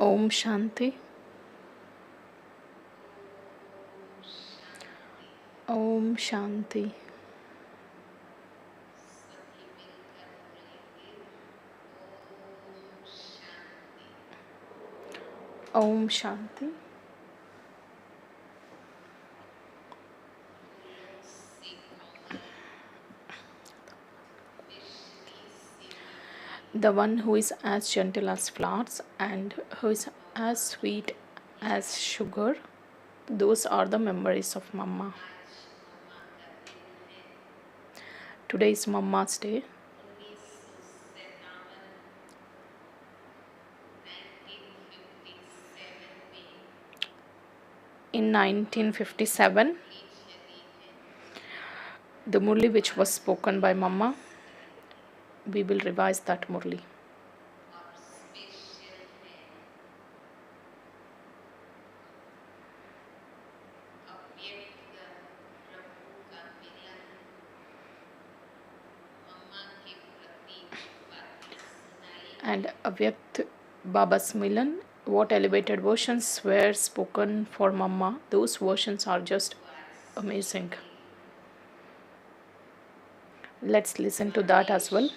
Om Shanti. Om Shanti. Om Shanti. The one who is as gentle as flowers and who is as sweet as sugar, those are the memories of Mama. Today is Mama's Day. In 1957, the Murli which was spoken by Mama, we will revise that Murli. And Avyakt Baba's Milan, what elevated versions were spoken for Mama, those versions are just amazing. Let's listen to that as well.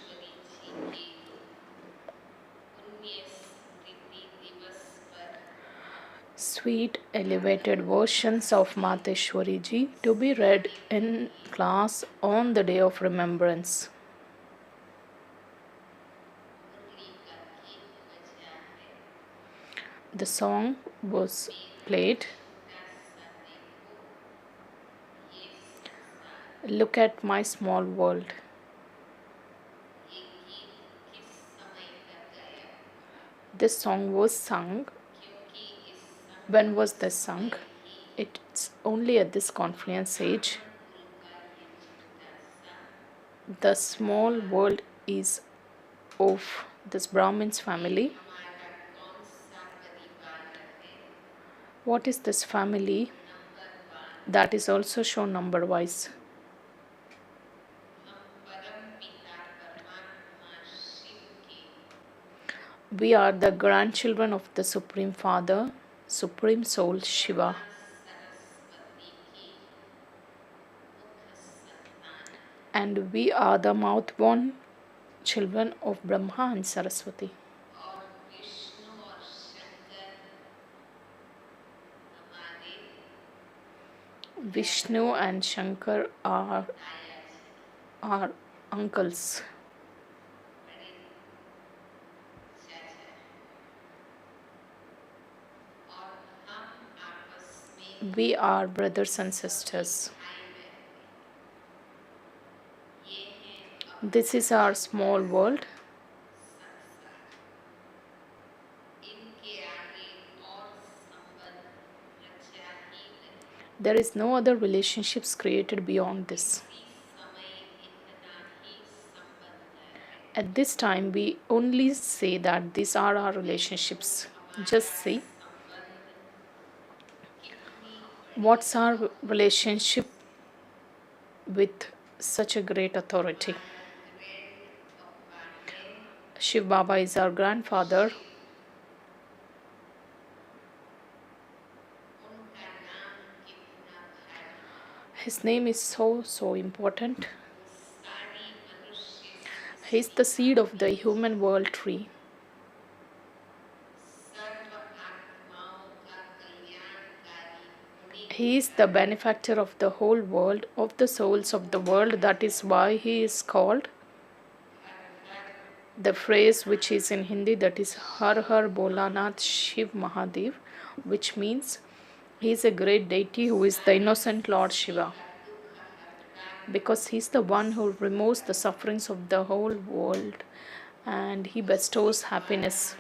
Sweet elevated versions of Mateshwari Ji to be read in class on the day of remembrance. The song was played. Look at my small world. This song was sung. When was this sung? It's only at this confluence age. The small world is of this Brahmin's family. What is this family? That is also shown number wise. We are the grandchildren of the Supreme Father, Supreme Soul Shiva. And we are the mouth-born children of Brahma and Saraswati. Vishnu and Shankar are our uncles. We are brothers and sisters. This is our small world. There is no other relationships created beyond this. At this time, we only say that these are our relationships. Just see. What's our relationship with such a great authority? Shiv Baba is our grandfather. His name is so important. He is the seed of the human world tree. He is the benefactor of the whole world, of the souls of the world. That is why he is called. The phrase which is in Hindi, that is Har Har Bolanath Shiv Mahadev, which means he is a great deity who is the innocent Lord Shiva. Because he is the one who removes the sufferings of the whole world and he bestows happiness.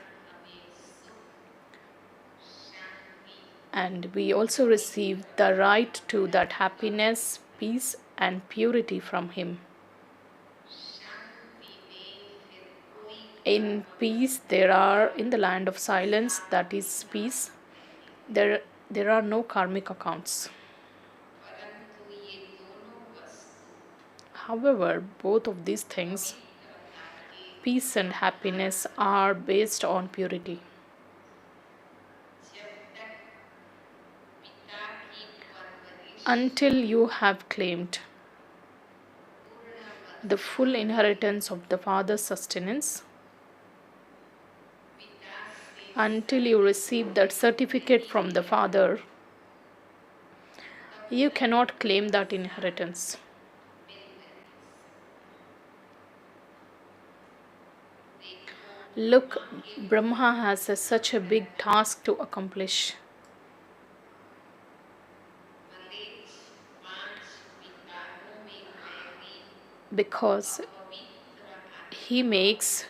And we also receive the right to that happiness, peace and purity from him. In peace, in the land of silence, that is peace, there are no karmic accounts. However, both of these things, peace and happiness, are based on purity. until you have claimed the full inheritance of the Father's sustenance, until you receive that certificate from the Father, you cannot claim that inheritance. Look, Brahma has such a big task to accomplish. Because he makes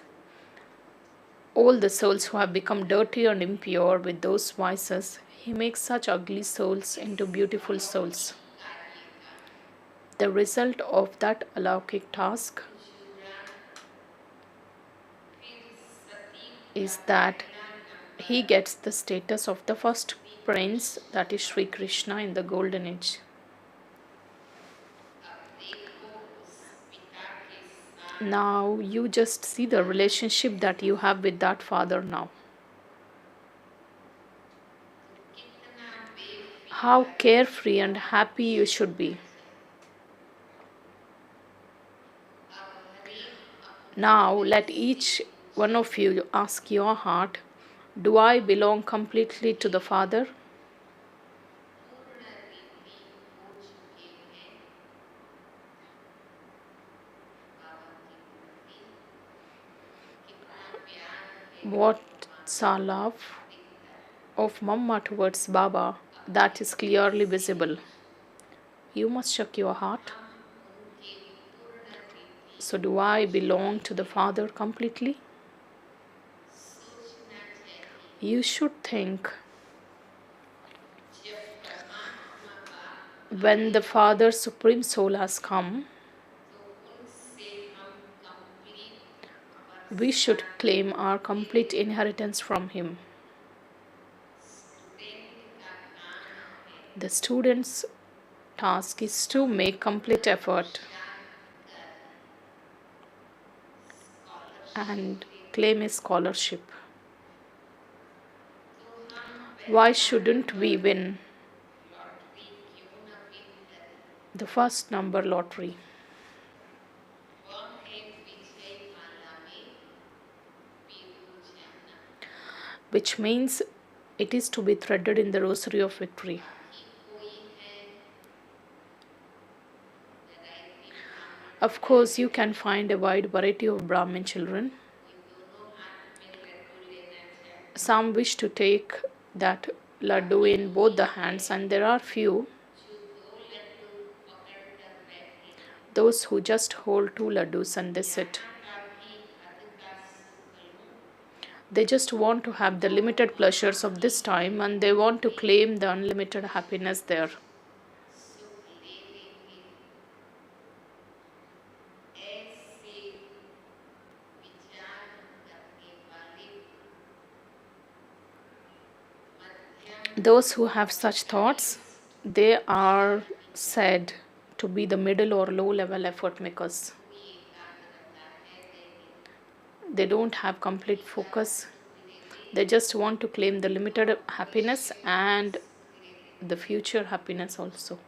all the souls who have become dirty and impure with those vices, he makes such ugly souls into beautiful souls. The result of that alaukic task is that he gets the status of the first prince, that is Sri Krishna in the golden age. Now you just see the relationship that you have with that father now. How carefree and happy you should be. Now let each one of you ask your heart, do I belong completely to the Father? What's our love of Mama towards Baba? That is clearly visible. You must check your heart. So do I belong to the Father completely? You should think, when the Father Supreme Soul has come, we should claim our complete inheritance from him. The student's task is to make complete effort and claim a scholarship. Why shouldn't we win the first number lottery? Which means it is to be threaded in the rosary of victory. Of course, you can find a wide variety of Brahmin children. Some wish to take that laddu in both the hands, and there are few, those who just hold two laddus and they sit. They just want to have the limited pleasures of this time and they want to claim the unlimited happiness there. Those who have such thoughts, they are said to be the middle or low level effort makers. They don't have complete focus. They just want to claim the limited happiness and the future happiness also.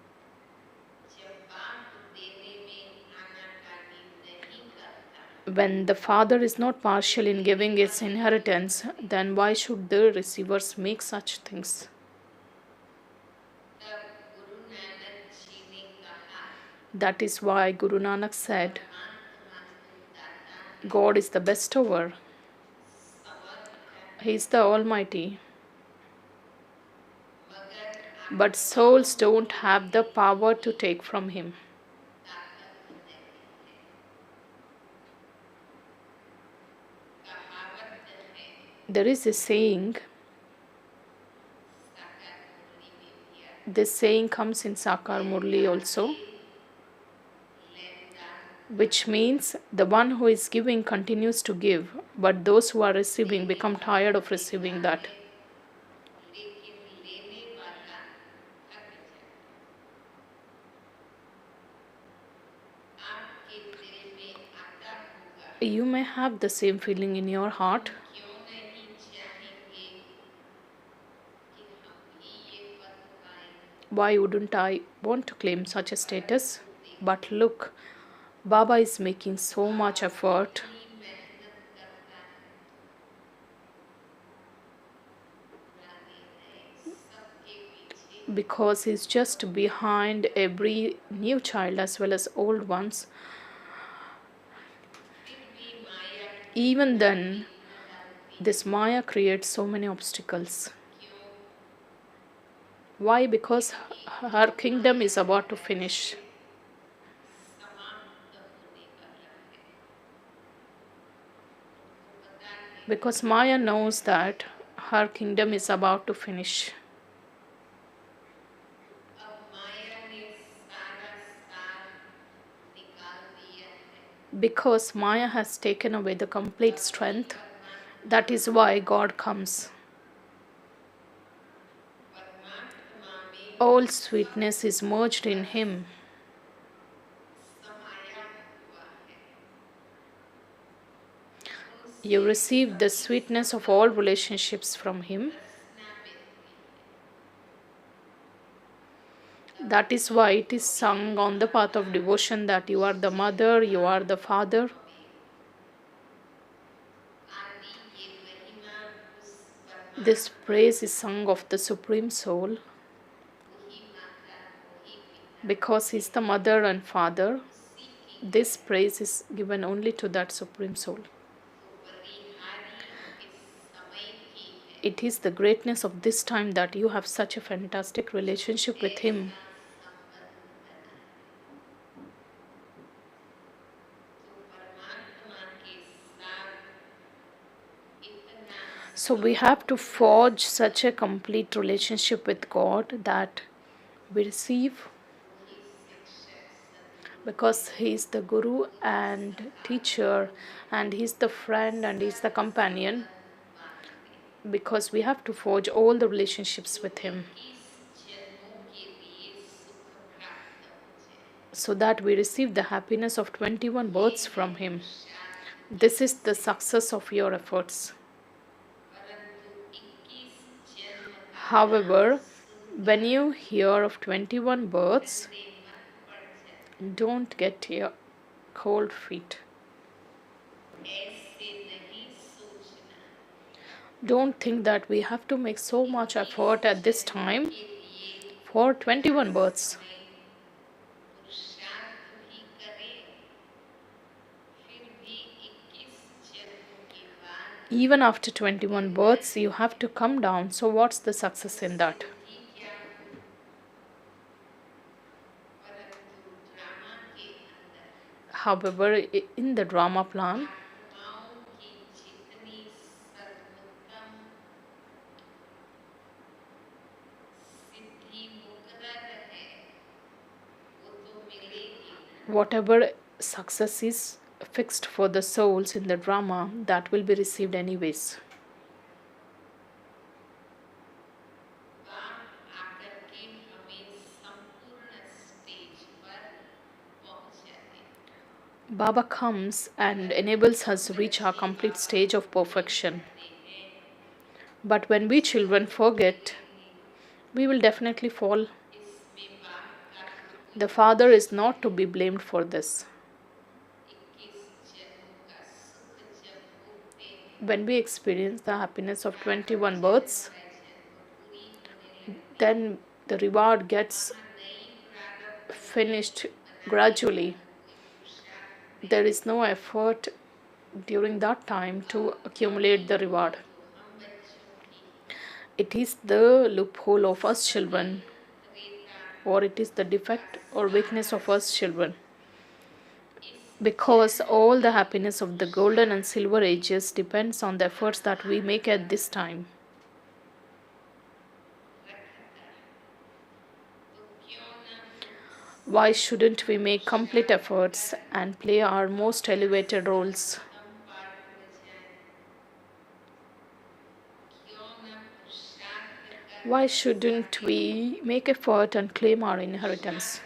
When the father is not partial in giving its inheritance, then why should the receivers make such things? That is why Guru Nanak said, God is the bestower. He is the Almighty. But souls don't have the power to take from Him. There is a saying, this saying comes in Sakar Murli also, which means the one who is giving continues to give, but those who are receiving become tired of receiving that. You may have the same feeling in your heart. Why wouldn't I want to claim such a status? But look, Baba is making so much effort because he's just behind every new child as well as old ones. Even then, this Maya creates so many obstacles. Why? Because her kingdom is about to finish. Because Maya knows that her kingdom is about to finish. Because Maya has taken away the complete strength, that is why God comes. All sweetness is merged in Him. You receive the sweetness of all relationships from Him. That is why it is sung on the path of devotion that you are the mother, you are the father. This praise is sung of the Supreme Soul because He is the mother and father. This praise is given only to that Supreme Soul. It is the greatness of this time that you have such a fantastic relationship with Him. So we have to forge such a complete relationship with God that we receive, because He is the Guru and teacher, and He is the friend and He is the companion. Because we have to forge all the relationships with Him so that we receive the happiness of 21 births from Him. This is the success of your efforts. However, when you hear of 21 births, don't get your cold feet. Don't think that we have to make so much effort at this time for 21 births. Even after 21 births, you have to come down. So, what's the success in that? However, in the drama plan, whatever success is fixed for the souls in the drama, that will be received anyways. Baba comes and enables us to reach our complete stage of perfection. But when we children forget, we will definitely fall. The Father is not to be blamed for this. When we experience the happiness of 21 births, then the reward gets finished gradually. There is no effort during that time to accumulate the reward. It is the loophole of us children, or it is the defect or weakness of us children. Because all the happiness of the golden and silver ages depends on the efforts that we make at this time. Why shouldn't we make complete efforts and play our most elevated roles? Why shouldn't we make effort and claim our inheritance?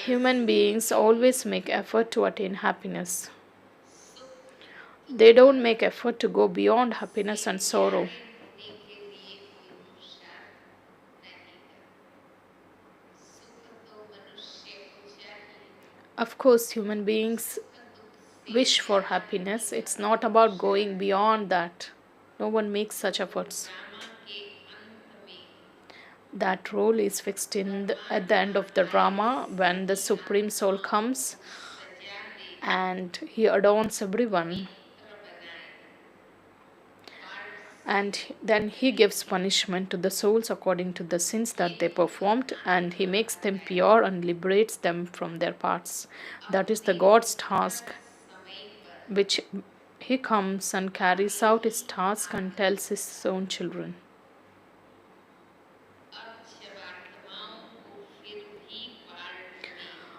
Human beings always make effort to attain happiness. They don't make effort to go beyond happiness and sorrow. Of course, human beings wish for happiness. It's not about going beyond that. No one makes such efforts. That role is fixed at the end of the drama when the Supreme Soul comes and he adorns everyone, and then he gives punishment to the souls according to the sins that they performed, and he makes them pure and liberates them from their parts. That is the God's task, which he comes and carries out his task and tells his own children.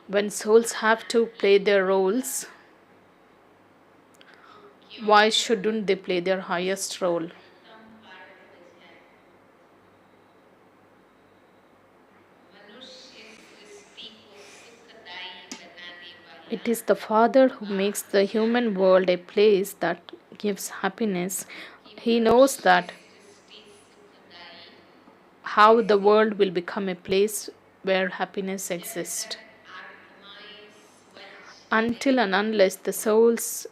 When souls have to play their roles, why shouldn't they play their highest role? It is the Father who makes the human world a place that gives happiness. He knows that how the world will become a place where happiness exists. Until and unless the souls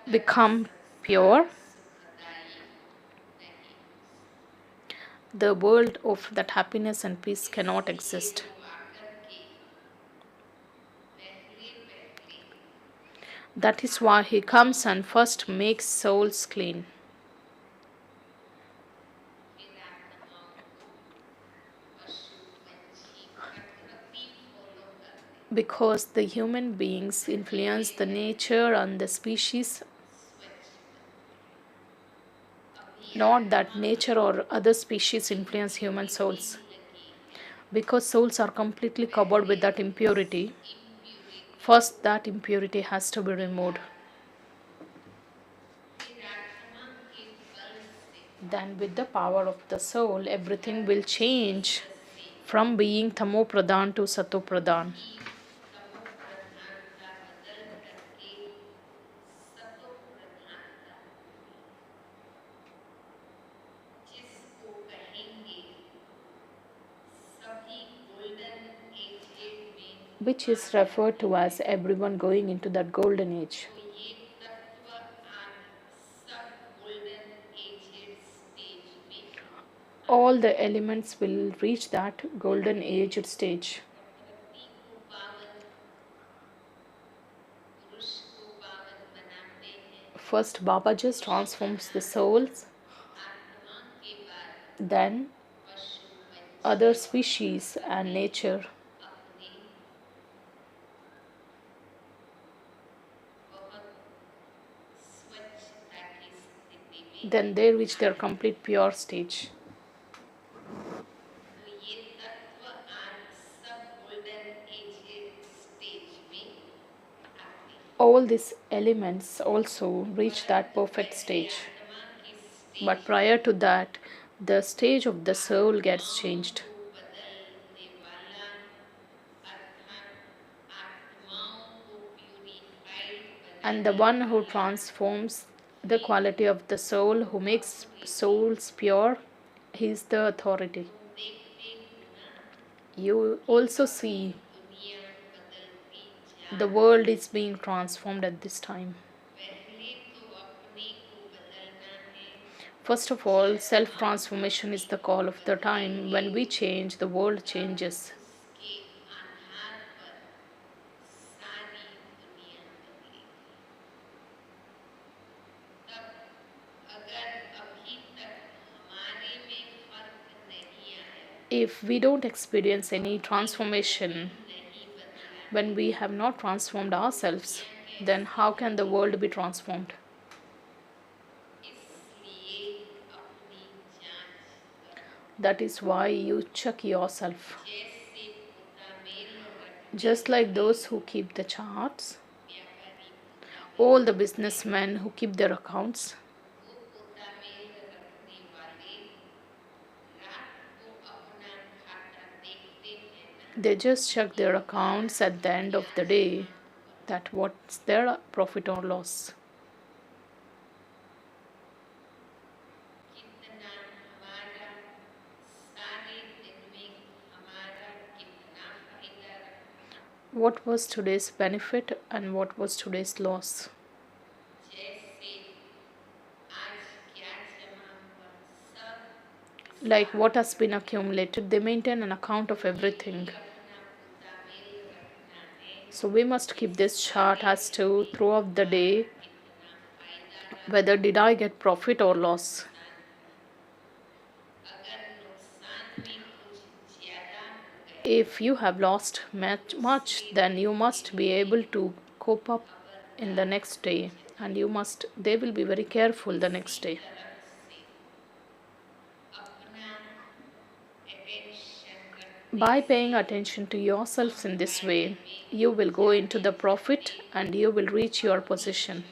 become pure, the world of that happiness and peace cannot exist. That is why he comes and first makes souls clean. Because the human beings influence the nature and the species, not that nature or other species influence human souls. Because souls are completely covered with that impurity, first that impurity has to be removed. Then with the power of the soul, everything will change from being Tamo Pradhan to Sato Pradhan. Which is referred to as everyone going into that golden age. All the elements will reach that golden age stage. First, Baba just transforms the souls, then other species and nature. Then they reach their complete pure stage. All these elements also reach that perfect stage. But prior to that, the stage of the soul gets changed. And the one who transforms the quality of the soul, who makes souls pure, he is the authority. You also see the world is being transformed at this time. First of all, self-transformation is the call of the time. When we change, the world changes. If we don't experience any transformation, when we have not transformed ourselves, then how can the world be transformed? That is why you check yourself. Just like those who keep the charts, all the businessmen who keep their accounts, they just check their accounts at the end of the day, that what's their profit or loss. What was today's benefit and what was today's loss? Like what has been accumulated, they maintain an account of everything. So we must keep this chart as to throughout the day whether did I get profit or loss. If you have lost much, then you must be able to cope up in the next day, and they will be very careful the next day. By paying attention to yourselves in this way, you will go into the profit and you will reach your position.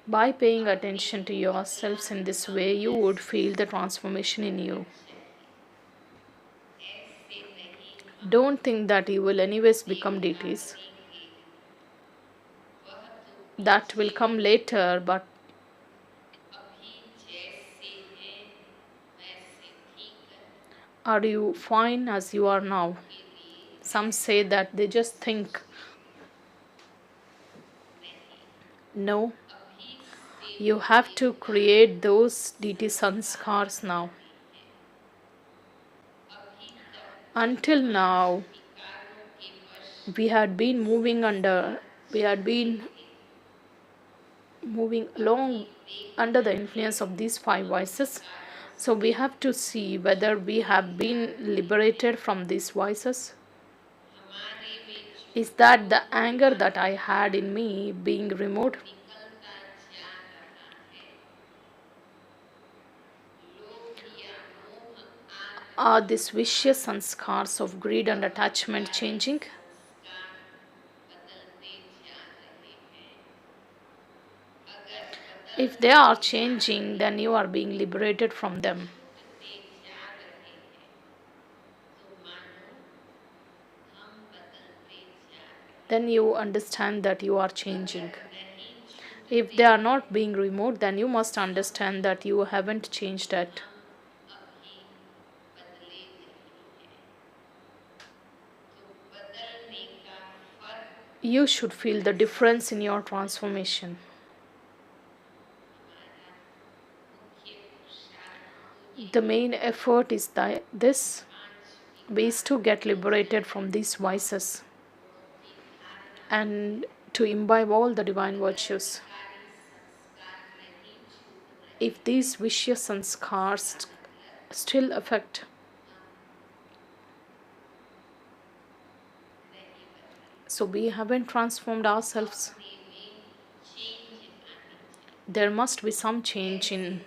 By paying attention to yourselves in this way, you would feel the transformation in you. Don't think that you will anyways become deities. That will come later, but are you fine as you are now? Some say that they just think. No, you have to create those deity sanskars now. Until now, we had been moving along under the influence of these five vices. So we have to see whether we have been liberated from these vices. Is that the anger that I had in me being removed? Are these vicious sanskars of greed and attachment changing? If they are changing, then you are being liberated from them. Then you understand that you are changing. If they are not being removed, then you must understand that you haven't changed it. You should feel the difference in your transformation. The main effort is this is to get liberated from these vices and to imbibe all the divine virtues. If these vicious sanskars still affect, so we haven't transformed ourselves. There must be some change in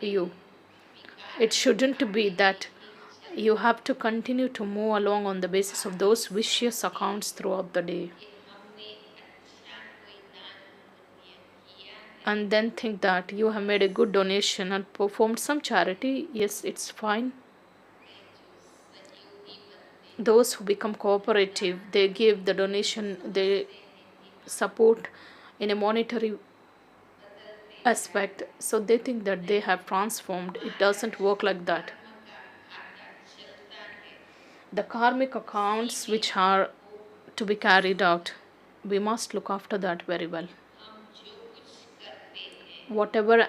you. It shouldn't be that you have to continue to move along on the basis of those vicious accounts throughout the day. And then think that you have made a good donation and performed some charity. Yes, it's fine. Those who become cooperative, they give the donation, they support in a monetary aspect, so they think that they have transformed. It doesn't work like that. The karmic accounts which are to be carried out, we must look after that very well. Whatever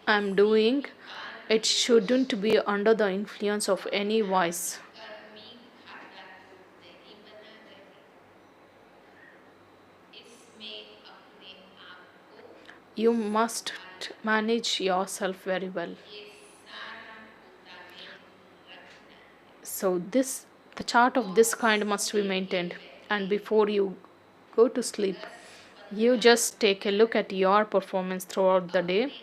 I'm doing, it shouldn't be under the influence of any vice. You must manage yourself very well. So the chart of this kind must be maintained. And before you go to sleep, you just take a look at your performance throughout the day.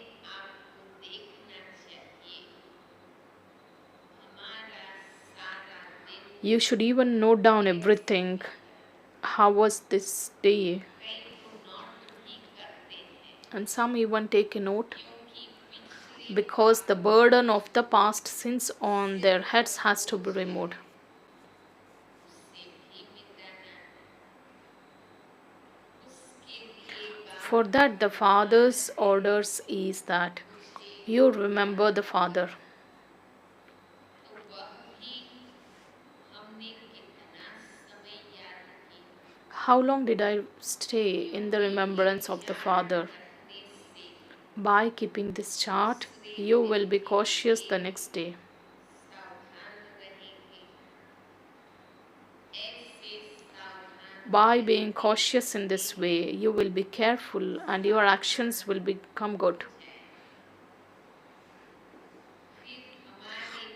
You should even note down everything. How was this day? And some even take a note, because the burden of the past sins on their heads has to be removed. For that, the Father's orders is that you remember the Father. How long did I stay in the remembrance of the Father? By keeping this chart, you will be cautious the next day. By being cautious in this way, you will be careful and your actions will become good.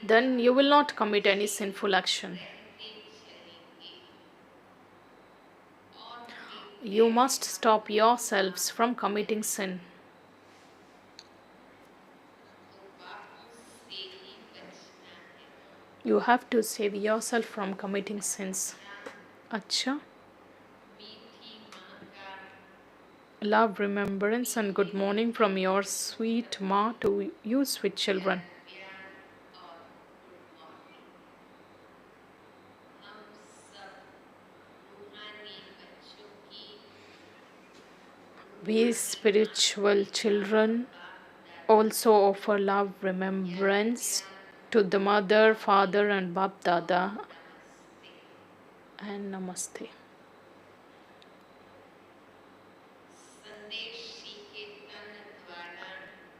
Then you will not commit any sinful action. You must stop yourselves from committing sin. You have to save yourself from committing sins. Acha. Love, remembrance and good morning from your sweet Ma to you sweet children. We spiritual children also offer love, remembrance to the mother, father and Bap Dada and Namaste.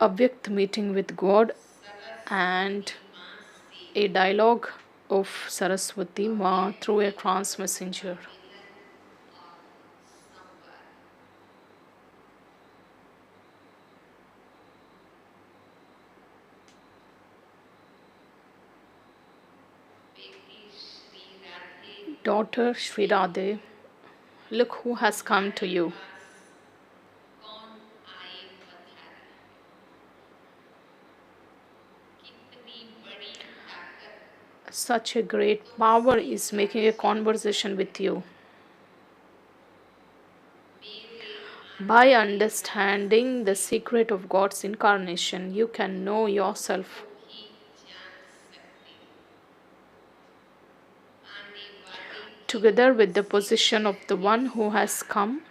Avyakt meeting with God and a dialogue of Saraswati Ma through a trance messenger. Daughter Shri Radhe, look who has come to you. Such a great power is making a conversation with you. By understanding the secret of God's incarnation, you can know yourself. Together with the position of the one who has come,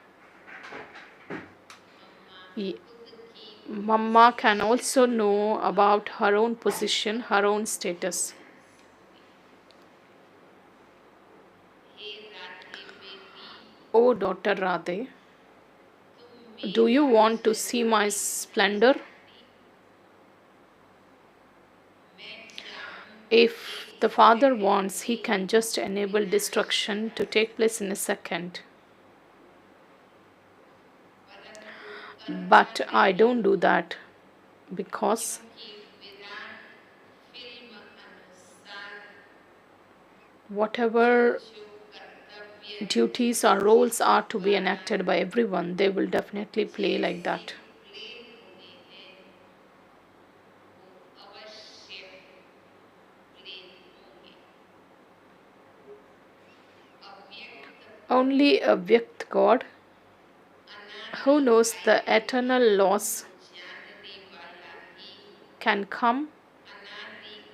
Mama can also know about her own position, her own status. Oh, daughter Radhe, do you want to see my splendor? If the Father wants, he can just enable destruction to take place in a second. But I don't do that because whatever duties or roles are to be enacted by everyone, they will definitely play like that. Only a Vyakt God who knows the eternal laws can come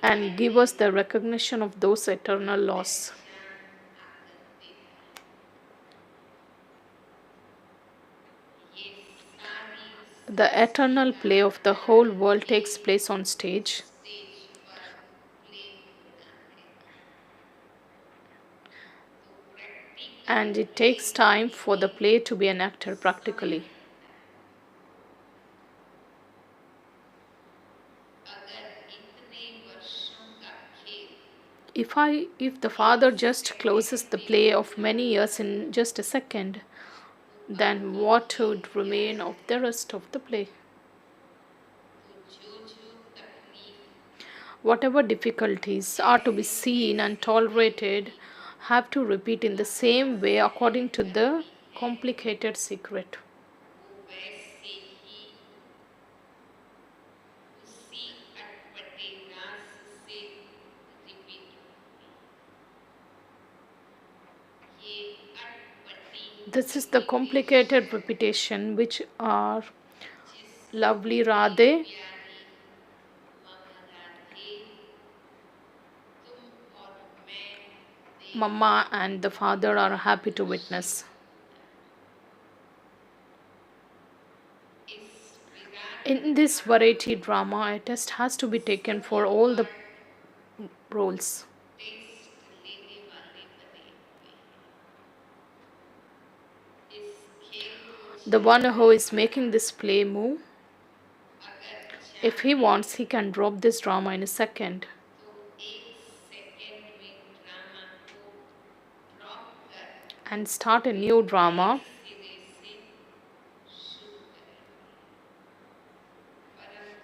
and give us the recognition of those eternal laws. The eternal play of the whole world takes place on stage. And it takes time for the play to be enacted practically. If the Father just closes the play of many years in just a second, then what would remain of the rest of the play? Whatever difficulties are to be seen and tolerated have to repeat in the same way according to the complicated secret. This is the complicated repetition which our lovely Radhe, Mama and the Father are happy to witness. In this variety drama, a test has to be taken for all the roles. The one who is making this play move, if he wants, he can drop this drama in a second and start a new drama.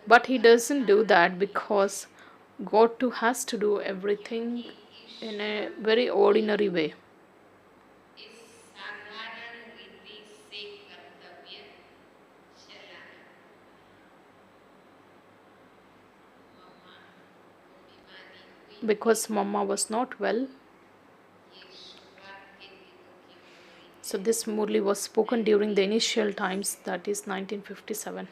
But he doesn't do that because God too has to do everything in a very ordinary way. Because Mama was not well. So this Murli was spoken during the initial times, that is 1957.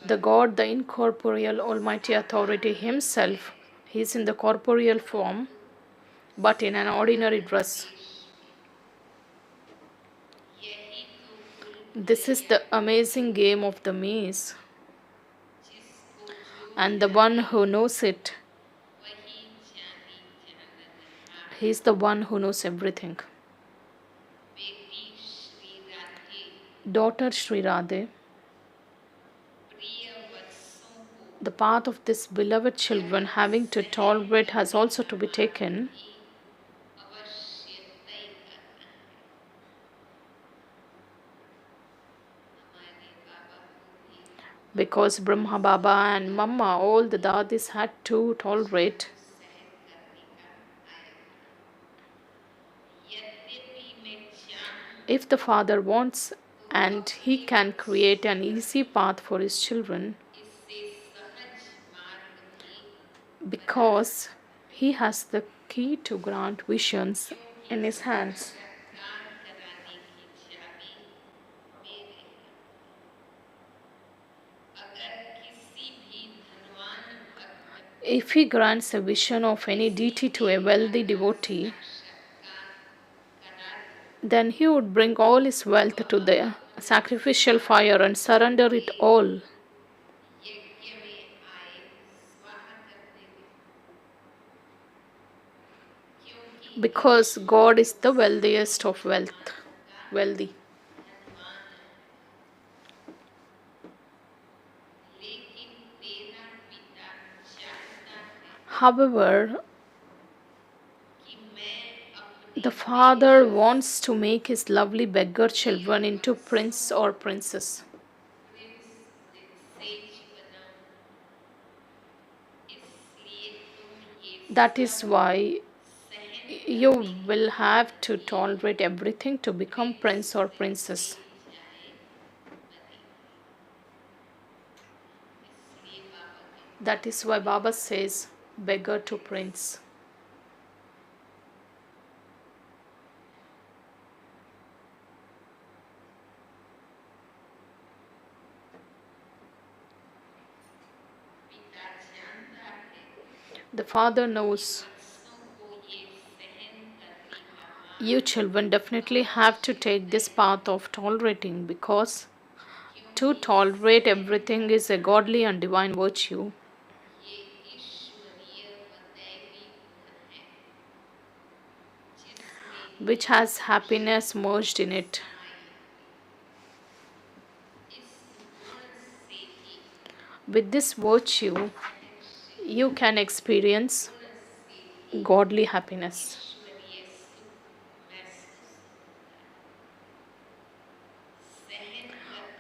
The God, the incorporeal Almighty Authority Himself, He is in the corporeal form but in an ordinary dress. This is the amazing game of the maze, and the one who knows it, he is the one who knows everything. Daughter Sri Radhe, the path of this beloved children having to tolerate has also to be taken. Because Brahma Baba and Mama, all the dadis had to tolerate. If the father wants and he can create an easy path for his children, because he has the key to grant visions in his hands. If he grants a vision of any deity to a wealthy devotee, then he would bring all his wealth to the sacrificial fire and surrender it all. Because God is the wealthiest of wealthy. However, the father wants to make his lovely beggar children into prince or princess. That is why you will have to tolerate everything to become prince or princess. That is why Baba says, beggar to prince. The father knows you children definitely have to take this path of tolerating, because to tolerate everything is a godly and divine virtue, which has happiness merged in it. With this virtue, you can experience godly happiness.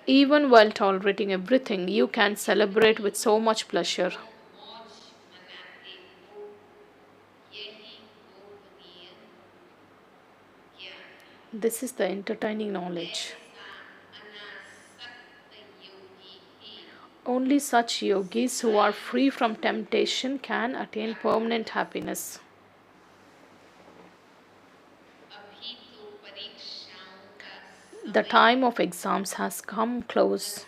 Even while tolerating everything, you can celebrate with so much pleasure. This is the entertaining knowledge. Only such yogis who are free from temptation can attain permanent happiness. The time of exams has come close.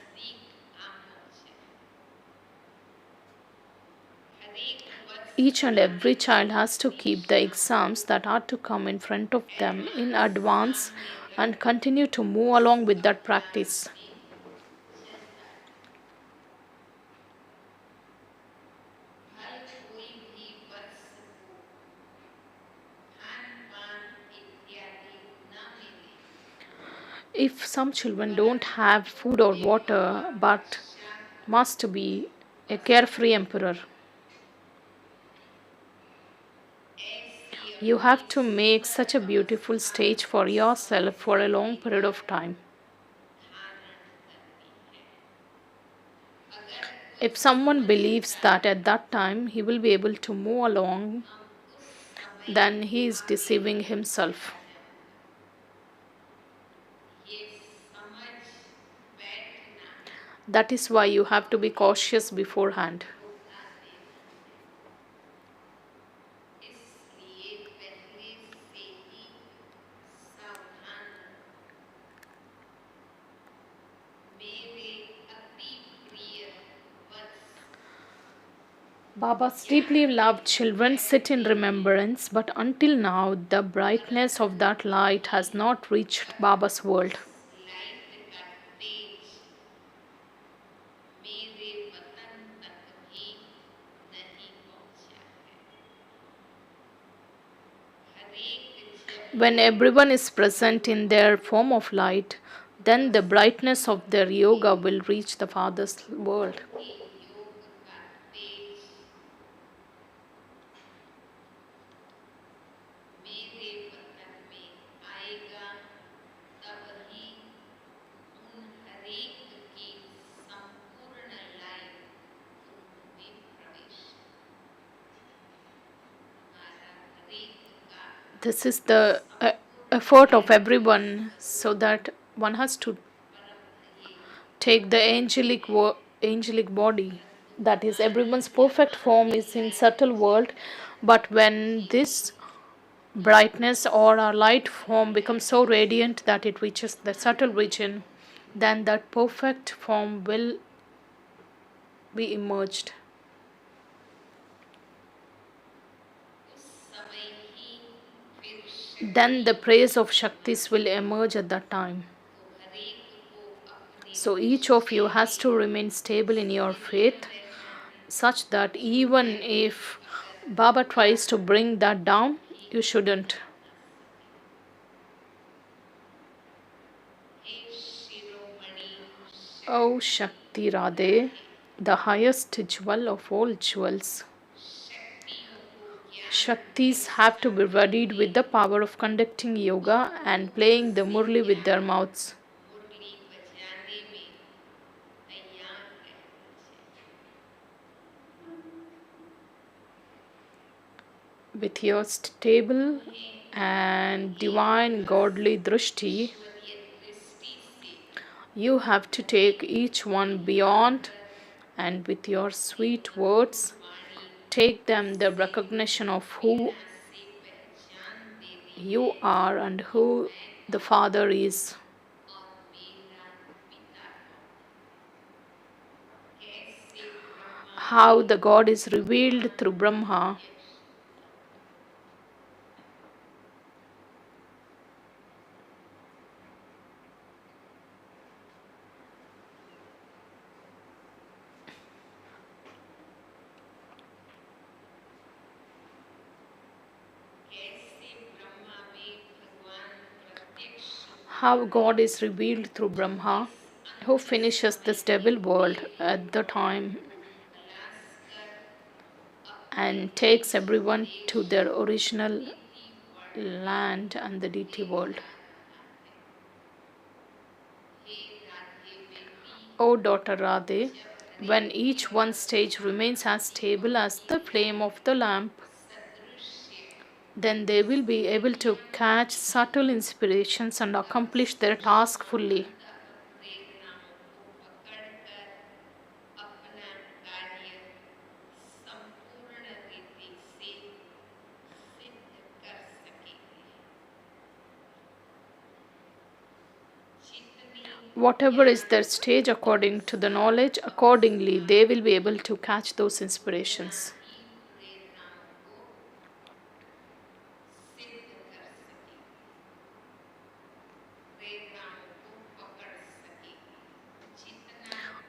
Each and every child has to keep the exams that are to come in front of them in advance and continue to move along with that practice. If some children don't have food or water but must be a carefree emperor, you have to make such a beautiful stage for yourself for a long period of time. If someone believes that at that time he will be able to move along, then he is deceiving himself. That is why you have to be cautious beforehand. Baba's deeply loved children sit in remembrance, but until now the brightness of that light has not reached Baba's world. When everyone is present in their form of light, then the brightness of their yoga will reach the Father's world. This is the effort of everyone, so that one has to take the angelic body. That is, everyone's perfect form is in subtle world, but when this brightness or our light form becomes so radiant that it reaches the subtle region, then that perfect form will be emerged. Then the praise of Shaktis will emerge at that time. So each of you has to remain stable in your faith, such that even if Baba tries to bring that down, you shouldn't. O Shakti Radhe, the highest jewel of all jewels. Shaktis have to be readied with the power of conducting yoga and playing the Murli with their mouths. With your stable and divine godly drishti, you have to take each one beyond, and with your sweet words, take them the recognition of who you are and who the Father is. How the God is revealed through Brahma. How God is revealed through Brahma, who finishes this devil world at the time and takes everyone to their original land and the deity world. O daughter Radhe, when each one's stage remains as stable as the flame of the lamp, then they will be able to catch subtle inspirations and accomplish their task fully. Whatever is their stage according to the knowledge, accordingly they will be able to catch those inspirations.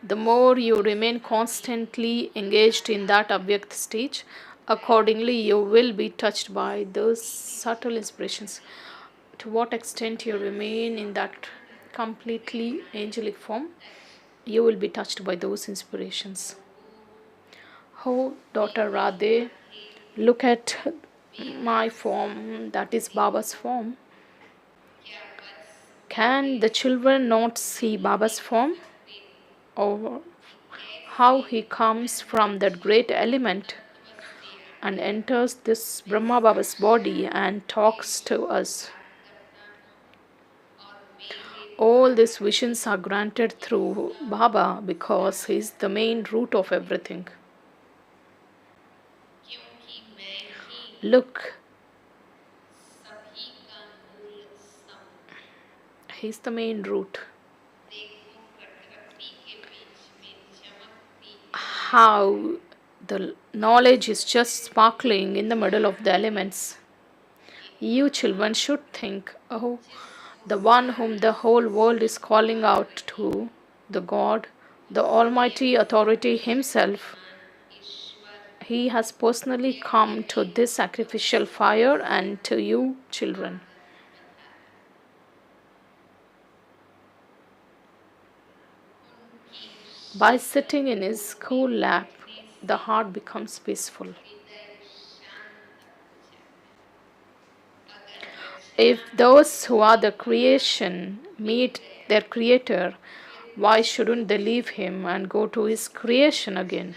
The more you remain constantly engaged in that Avyakt stage, accordingly you will be touched by those subtle inspirations. To what extent you remain in that completely angelic form, you will be touched by those inspirations. Oh, daughter Radhe, look at my form, that is Baba's form. Can the children not see Baba's form? Or how he comes from that great element and enters this Brahma Baba's body and talks to us. All these visions are granted through Baba because he is the main root of everything. Look, he is the main root. How the knowledge is just sparkling in the middle of the elements. You children should think, oh, the one whom the whole world is calling out to, the God, the Almighty Authority Himself, He has personally come to this sacrificial fire and to you children. By sitting in His cool lap, the heart becomes peaceful. If those who are the creation meet their Creator, why shouldn't they leave Him and go to His creation again?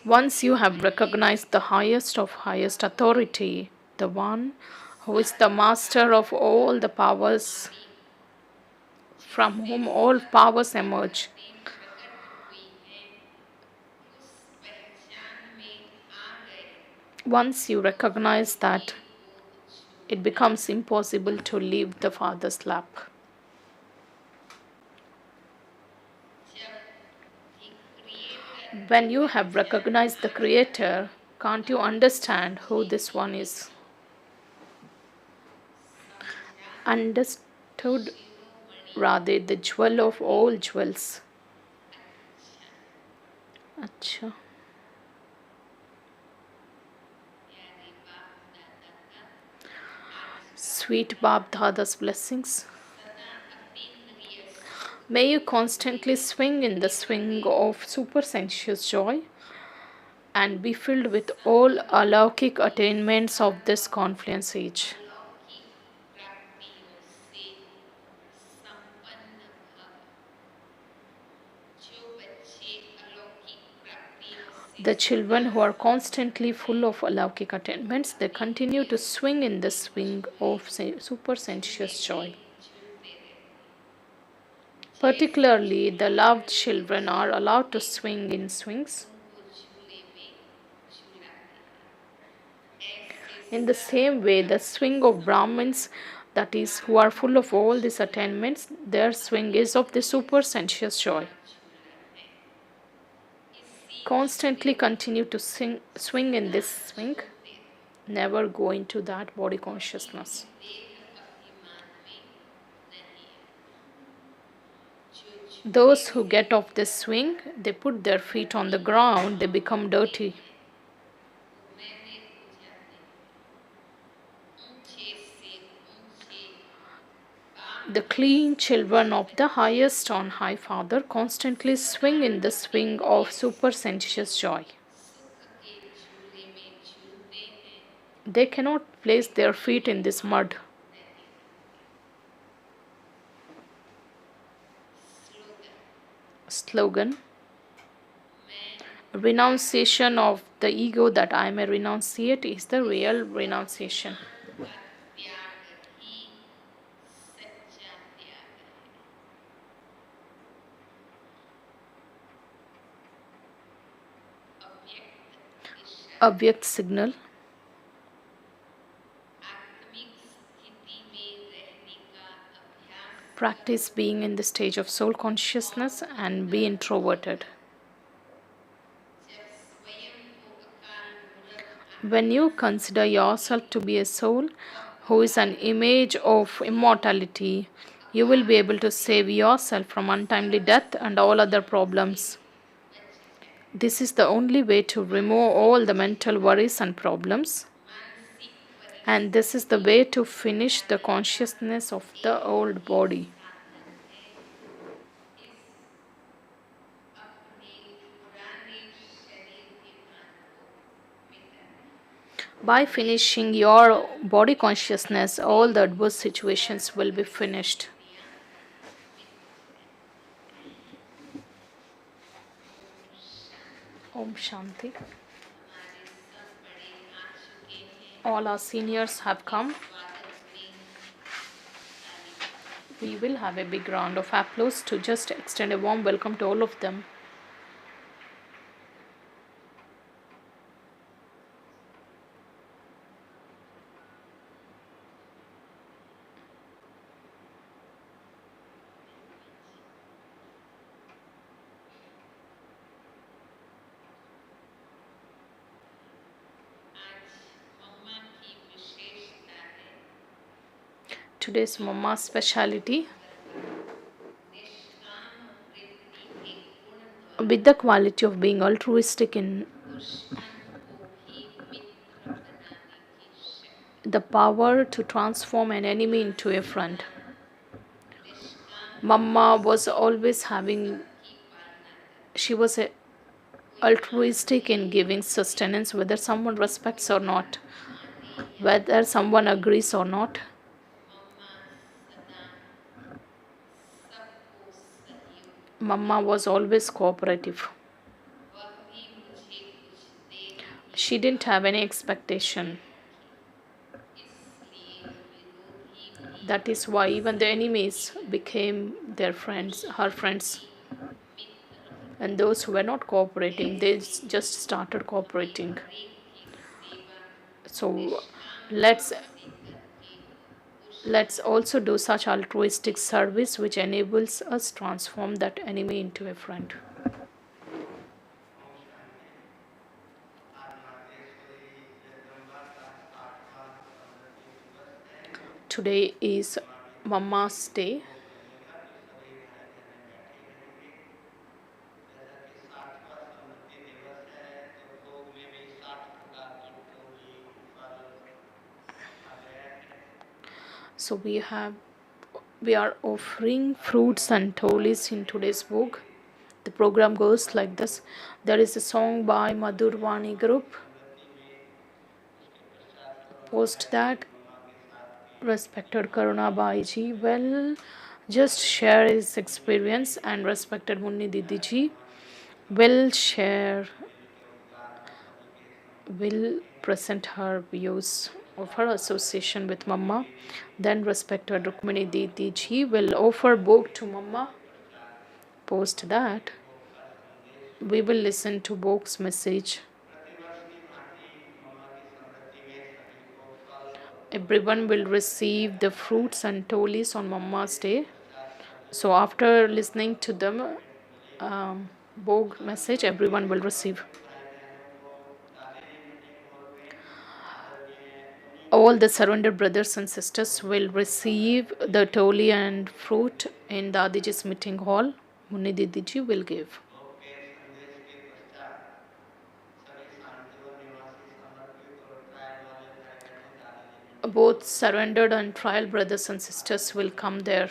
Once you have recognized the highest of highest authority, the one who is the master of all the powers, from whom all powers emerge, once you recognize that, it becomes impossible to leave the Father's lap. When you have recognized the Creator, can't you understand who this one is? Understood, rather, the jewel of all jewels. Acha. Sweet Bab Dada's blessings. May you constantly swing in the swing of super-sensuous joy and be filled with all alaukic attainments of this confluence age. The children who are constantly full of alaukic attainments, they continue to swing in the swing of super-sensuous joy. Particularly, the loved children are allowed to swing in swings. In the same way, the swing of Brahmins, that is, who are full of all these attainments, their swing is of the super-sensuous joy. Constantly continue to swing in this swing, never go into that body consciousness. Those who get off this swing, they put their feet on the ground, they become dirty. The clean children of the highest on high Father constantly swing in the swing of super-sensuous joy. They cannot place their feet in this mud. Slogan: renunciation of the ego that I may renunciate is the real renunciation. Avyakt signal. Practice being in the stage of soul consciousness and be introverted. When you consider yourself to be a soul who is an image of immortality, You will be able to save yourself from untimely death and all other problems. This is the only way to remove all the mental worries and problems. And this is the way to finish the consciousness of the old body. By finishing your body consciousness, all the adverse situations will be finished. Om Shanti. All our seniors have come. We will have a big round of applause to just extend a warm welcome to all of them. Today's Mama speciality, with the quality of being altruistic in the power to transform an enemy into a friend. Mama was always she was altruistic in giving sustenance, whether someone respects or not, whether someone agrees or not. Mama was always cooperative. She didn't have any expectation. That is why even the enemies became their friends, her friends. And those who were not cooperating, they just started cooperating. So let's also do such altruistic service which enables us transform that enemy into a friend. Today is Mama's Day. So we are offering fruits and tolis in today's book. The program goes like this. There is a song by Madhuban group. Post that. Respected Karunabai Ji will just share his experience, and respected Munni Didi Ji will present her views of her association with Mama. Then respected Rukmini Didi Ji will offer book to Mama. Post that, we will listen to book's message. Everyone will receive the fruits and tolis on Mama's Day. So after listening to the Bog message, everyone will receive. All the surrendered brothers and sisters will receive the toli and fruit in Dadiji's meeting hall. Munni Didiji will give. Both surrendered and trial brothers and sisters will come there.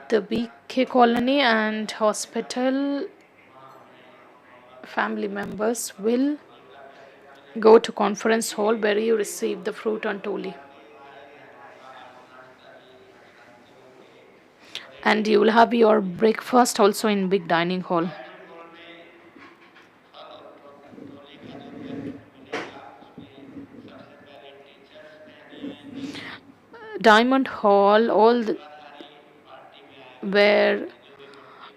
The BK colony and hospital family members will go to conference hall where you receive the fruit and toli. And you will have your breakfast also in big dining hall. Diamond Hall, where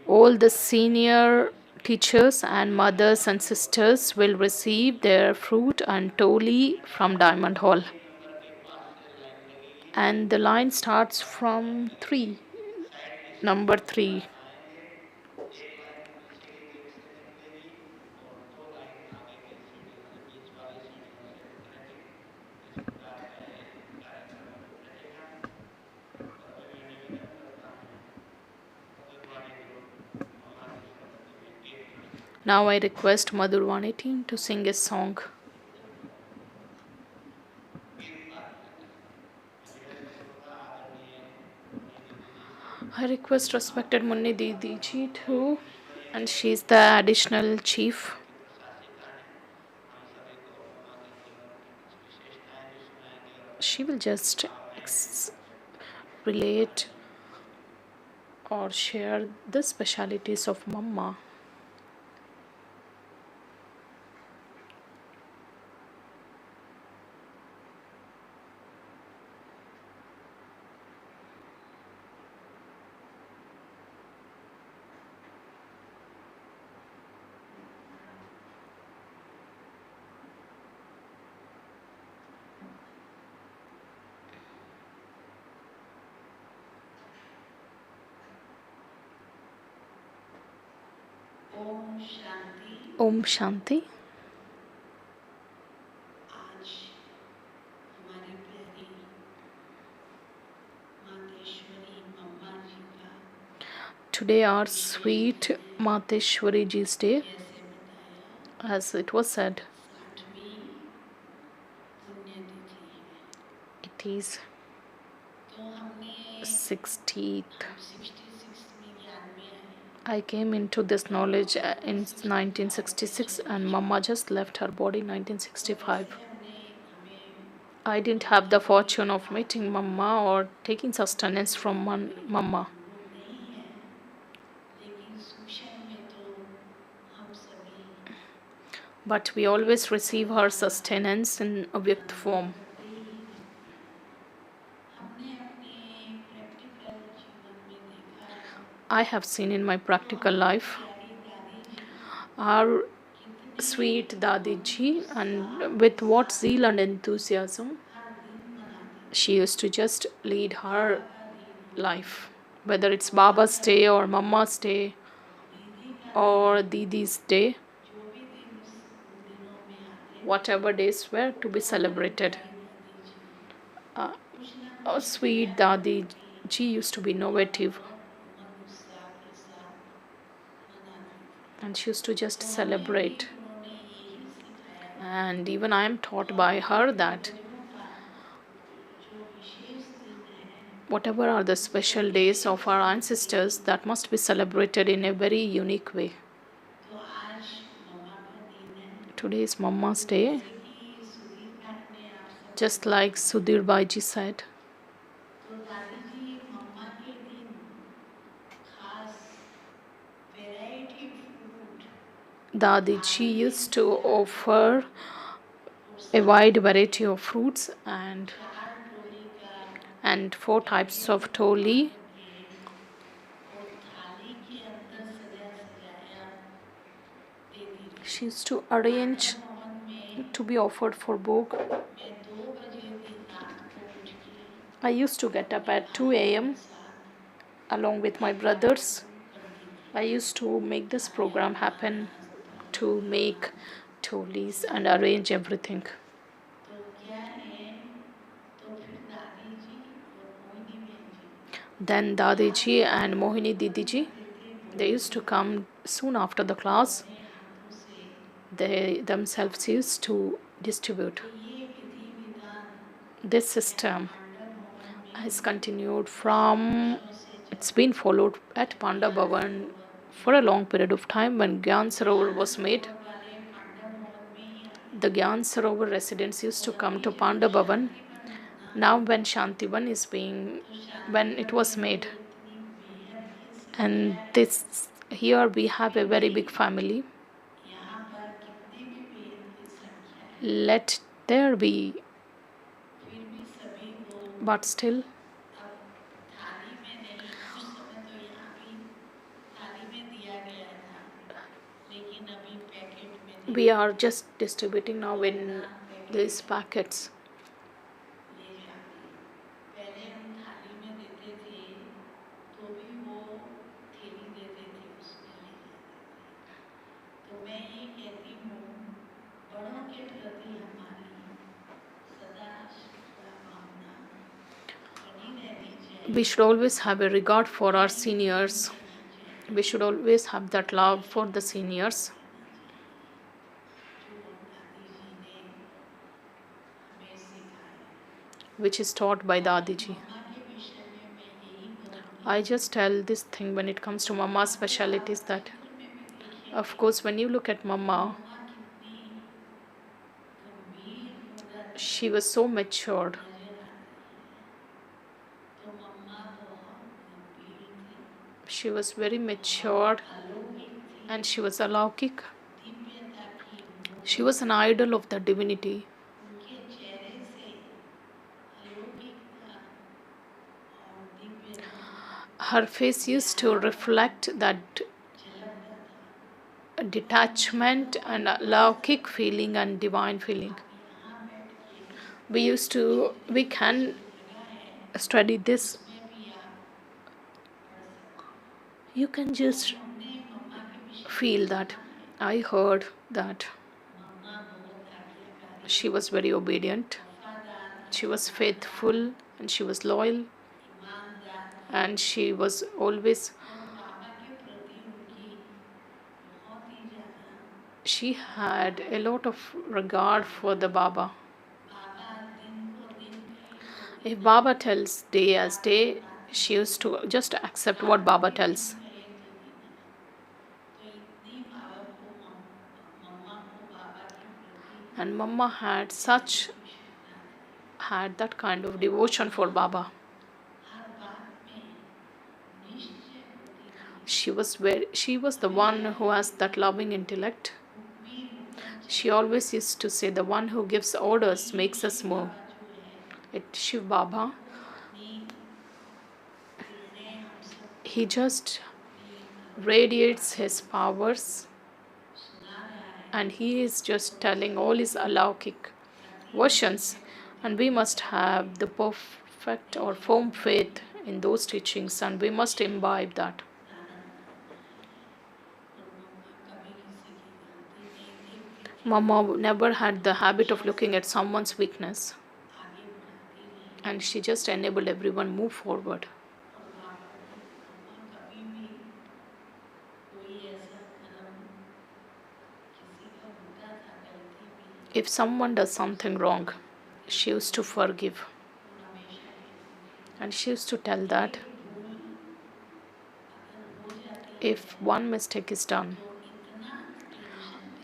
all the senior teachers and mothers and sisters will receive their fruit and toli from Diamond Hall. And the line starts from 3, number 3. Now I request Madhurvani team to sing a song. I request respected Munni Didi Ji too, and she's the additional chief. She will just relate or share the specialities of Mama. Om Shanti. आज हमारी प्यारी मातेश्वरी मम्मा जी का Today our sweet Mateshwari Ji's day, जैसे बताया as it was said, 60वीं पुण्यतिथि है। it is तो हमने 60th. हम 66 में ज्ञान में आए। I came into this knowledge in 1966 and Mama just left her body in 1965. I didn't have the fortune of meeting Mama or taking sustenance from Mama. But we always receive her sustenance in Avyakt form. I have seen in my practical life our sweet Dadi Ji, and with what zeal and enthusiasm she used to just lead her life, whether it's Baba's day or Mama's day or Didi's day, whatever days were to be celebrated. Our sweet Dadi Ji used to be innovative, and she used to just celebrate. And even I am taught by her that whatever are the special days of our ancestors, that must be celebrated in a very unique way. Today is Mama's day, just like Sudhir Bhaiji said. Dadi Ji used to offer a wide variety of fruits and 4 types of toli. She used to arrange to be offered for bhog. I used to get up at 2 a.m. along with my brothers. I used to make this program happen, to make tolis and arrange everything. Then Dadi Ji and Mohini Didi Ji, they used to come soon after the class. They themselves used to distribute. This system has continued from, it's been followed at Panda Bhavan for a long period of time. When Gyan Sarovar was made, the Gyan Sarovar residents used to come to Panda Bhavan. Now when Shantivan is being, when it was made, and this, here we have a very big family. Let there be, but still we are just distributing now in these packets. We should always have a regard for our seniors. We should always have that love for the seniors. which is taught by Dadi Ji. मम्मा के विषय में मैं यही बोलती I just tell this thing when it comes to Mama's specialities that, चित्र में भी देखिए of course, when you look at Mama, मम्मा कितनी गंभीर हो जाती she was so matured. नजर आती है। तो मम्मा बहुत गंभीर थी, She was very matured अलौकिक थी, and she was alaukik. दिव्यता की She was an idol of the divinity. उनके चेहरे से अलौकिकता और दिव्यता Her face used to reflect that झलकता था। detachment and alaukik feeling and divine feeling. यहाँ बैठ के We can लगा है study this. उसमें भी आप पढ़ सकते हैं। You can just हमने मम्मा के विषय feel that. I heard that मम्मा बहुत आज्ञाकारी, she was very obedient, वफादार, she was faithful, and she was loyal, ईमानदार and she was always, और बाबा के प्रति उनकी बहुत ही ज़्यादा she had a lot of regard for the Baba. बाबा दिन को दिन कहे तो If Baba tells day as day, she used to just accept what Baba tells. कहे तो इतनी बाबा को मम्मा को बाबा के प्रति And Mama had that kind of devotion for Baba. हर बात में निश्चय होती थी। She was the one who has that loving intellect. Hukmi हुक्म She always used to say, the one who gives orders makes us move. जो है Shiv Baba, अपनी किरणें हम सब he just radiates his powers, सुना रहा है। and he is just telling all his alaukik versions, and we must have the perfect or firm faith in those teachings, and we must imbibe that. Mama never had the habit of looking at someone's weakness, and she just enabled everyone move forward. If someone does something wrong, she used to forgive, and she used to tell that if one mistake is done,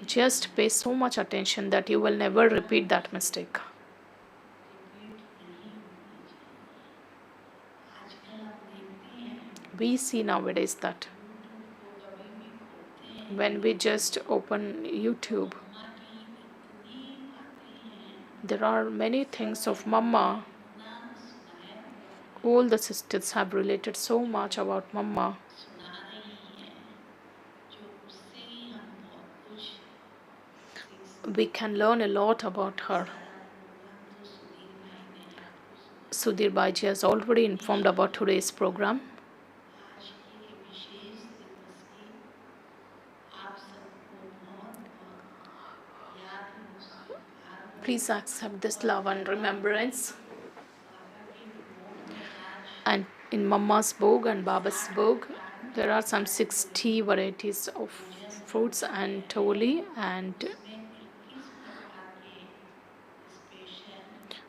just pay so much attention that you will never repeat that mistake. We see nowadays that when we just open YouTube, there are many things of Mama. All the sisters have related so much about Mama. We can learn a lot about her. Sudhir Bhaiji has already informed about today's program. Please accept this love and remembrance. And in Mama's bhog and Baba's bhog, there are some 60 varieties of fruits and toli, and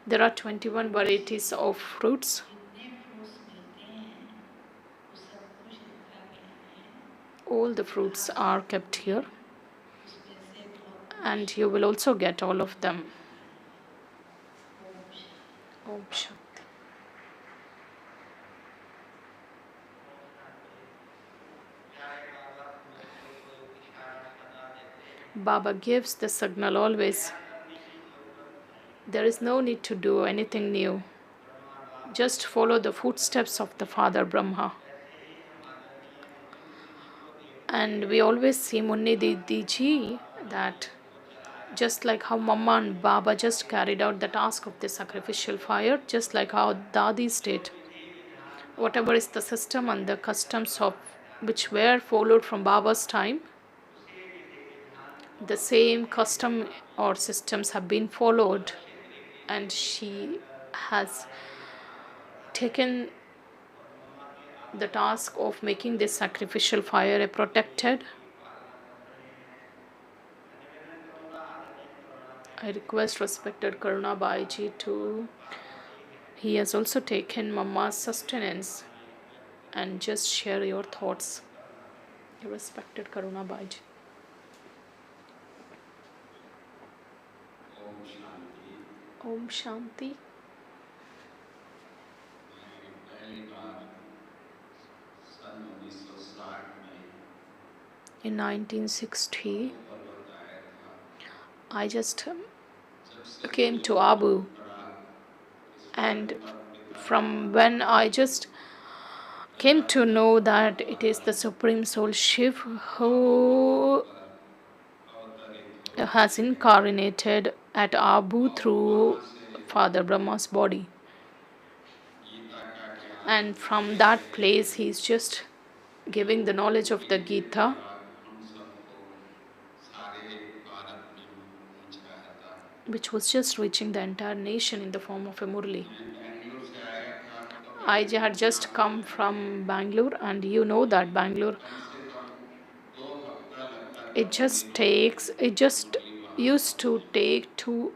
there are 21 varieties of fruits. All the fruits are kept here, and you will also get all of them. Om Shanti. Baba gives the signal always. There is no need to do anything new. Just follow the footsteps of the Father Brahma. And we always see Munni Didi Ji that just like how Mama and Baba just carried out the task of the sacrificial fire, just like how Dadi's did. Whatever is the system and the customs of which were followed from Baba's time, the same custom or systems have been followed, and she has taken the task of making this sacrificial fire a protected. I request respected Karuna Baiji to He has also taken Mama's sustenance. And just share your thoughts, respected Karuna Baiji. Om Shanti. Om Shanti. मैं पहली बार सन 1960 में In 1960, Abu पर्वत आया था। I just जब से came मुझे to Abu, मालूम पड़ा ईश्वर and परमपिता from परमात्मा when I just came to know that it is the Supreme Soul Shiv Abu पर्वत who पर अवतरित होते has हैं, incarnated at Abu और through वहाँ से Father Brahma's body. गीता का ज्ञान And from कैसे that place, he's just giving the knowledge of the मीठे Gita, भाव हम सबको सारे भारत में पहुँचाया था। which was just reaching the entire nation in the form of a Murli. मैं बेंगलुरु से आया था, तो I बेंगलुरु had में just आते come आते from Bangalore, and you know that Bangalore, कम से कम 2 हफ्ता लगता था it just मुरली वहाँ used to पहुँचने में। take 2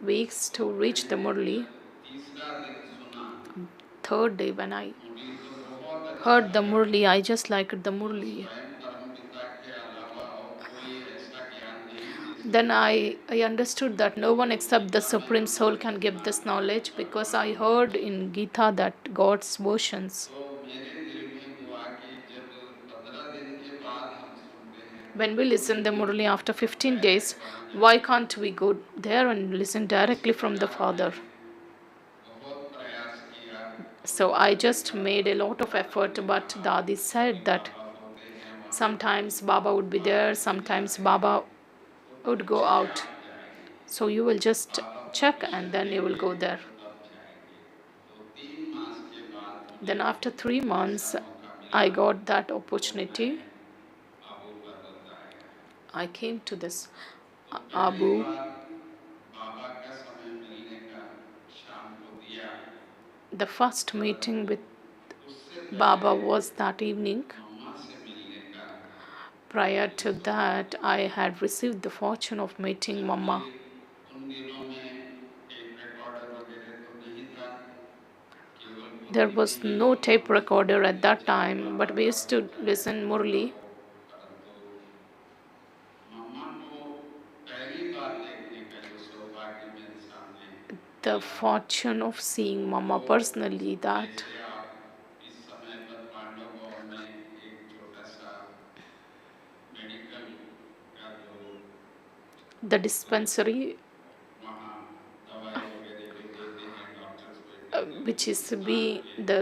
weeks to तो reach the मैंने Murli. जब तीसरा दिन सुना Third day, when I मुरली, तो बहुत अच्छा heard the लगा। Murli, I just liked the तो Murli. स्वयं परमपिता के अलावा और कोई ऐसा ज्ञान नहीं दे Then सकता। I understood that no one तो except the गीता में Supreme Soul हमने can give सुना this था कि knowledge, because I परमात्मा heard कुछ, in Gita that God's versions. तो मेरे दिल में हुआ कि जब 15 दिन के बाद हम सुनते हैं तो When we क्यों listen the नहीं Murli after हम 15 days, डायरेक्ट वहाँ why जाएं। can't we go there and listen इसी directly from the प्रकार Father? मैं बहुत प्रयास किया, तो So I दादाजी just का made a lot of दादाजी effort, ने but कहा Dadi कभी said that बाबा होते हैं वहाँ, sometimes Baba would be तो आप there, नहीं sometimes जाते हैं, Baba तो would go पीछे out. आप जाएंगे, So you will just Baba check and permission then you will देंगे go there. तो तब जाएंगे। तो 3 मास के बाद मुझे Then after 3 months, ऐसा मौका I मिला, got that तो opportunity. मैं आबू पर्वत आया। I came to this तो पहली Abu. बार बाबा का समय मिलने का शाम को दिया, The first meeting with परंतु उससे Baba पहले was that evening. मम्मा से मिलने का Prior मुझे to सौभाग्य that, I मिला। had received the fortune of meeting जबकि Mama. उन दिनों में टेप रिकॉर्डर वगैरह तो नहीं था, केवल There बुद्धि में was ही no tape हम recorder सुनते at थे, that चाहे time, बाबा but we का used हो to चाहे listen बुद्ध का Murli. हो। परंतु मम्मा को पहली बार देखने का जो सौभाग्य मेरे सामने The मिला, fortune of seeing Mama तो personally, that जैसे आप इस समय पर पांडव भवन में एक छोटा सा मेडिकल का जो the dispensary, वहाँ दवाई वगैरह जो देते हैं डॉक्टर्स बैठे थे, which उस is स्थान be पे, the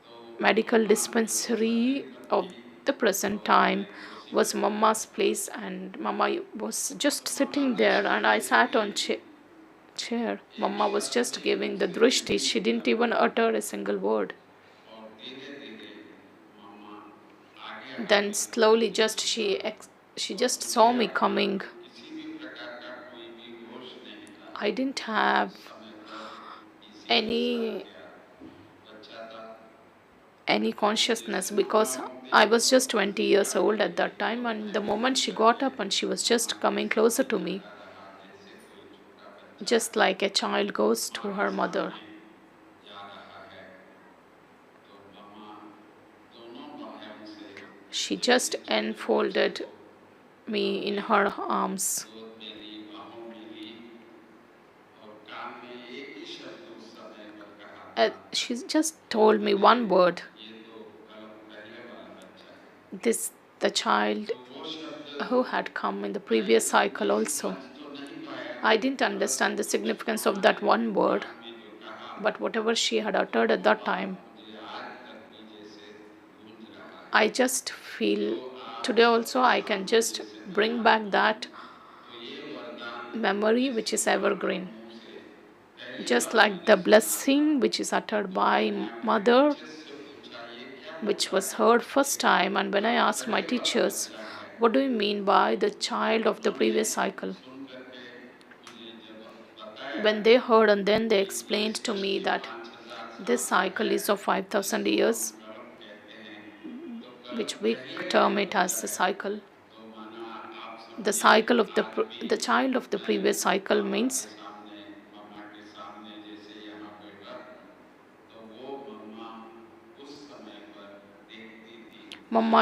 तो medical मम्मा जो dispensary सदैव of थी, the present तो time, मैं कुर्सी was पे बैठा Mama's था। place, and Mama was just तो मम्मा sitting there, दृष्टि and I देती sat थी, on chair. एक Mama was शब्द just भी giving the मुझसे drishti. नहीं She didn't निकलता even था, utter a single word. और धीरे धीरे मम्मा आगे Then आगे slowly, मुझे just देखा, she और just मुझे saw me अपना coming. किसी भी प्रकार का कोई भी होश नहीं था। I didn't मैं have उस समय पर इसी के साथ any गया, बच्चा था, any तो consciousness, जैसे मम्मा because उठती I थी was तो just 20 कुर्सी years काटती old at थी, that time, और and मैं the भी moment चुप she got करके up and she was mamma just के coming closer सामने to me, जाता रहा, जैसे कोई छोटा बच्चा just like a child goes माँ to के her mother. सामने जा रहा है। तो मम्मा दोनों बाहों से She मुझे just अपने छोटे बच्चे enfolded को me थाम in ली, her arms. गोद में ली, बाहों में ली, और कान में एक ही शब्द उस समय पर कहा था She just कि told me अरे one word. ये तो कलम पहले वाला बच्चा है। This the child तो वो शब्द who had come in the मैं previous cycle उतनी also. समझ तो नहीं पाया, I didn't परंतु understand the कुछ significance मम्मा of ने that one word, कान में जो कहा, but whatever she had तो uttered at वो that बात time, मुझे आज तक भी जैसे गूंज रहा है। I just तो feel आप today also सबके I can सामने just जैसे मैं bring आया back हूँ, that तो ये वरदान memory which जैसे is माँ का evergreen. मुंह से पहली Just बार like मैंने the सुना था, blessing which is uttered तो by मैंने अपने mother, टीचर से पूछा ये क्या which होता was है, heard first ये time, and when I कलम asked my पहले वाला teachers, बच्चा है। what do you mean by the child तो of the उन्होंने previous cycle? सुन करके मुझे जब बताया When they heard, and then they कि जो explained to me Srishti that 5000 साल this से cycle है, is of 5,000 जिसको हम years, कलम कहते हैं, तो कलम which we पहले term वाला it बच्चा as the है। cycle. तो माना आप The समझिए cycle of आज भी the child of the मैं previous cycle बाबा means के सामने, मम्मा के सामने जैसे यहाँ बैठा, Mama,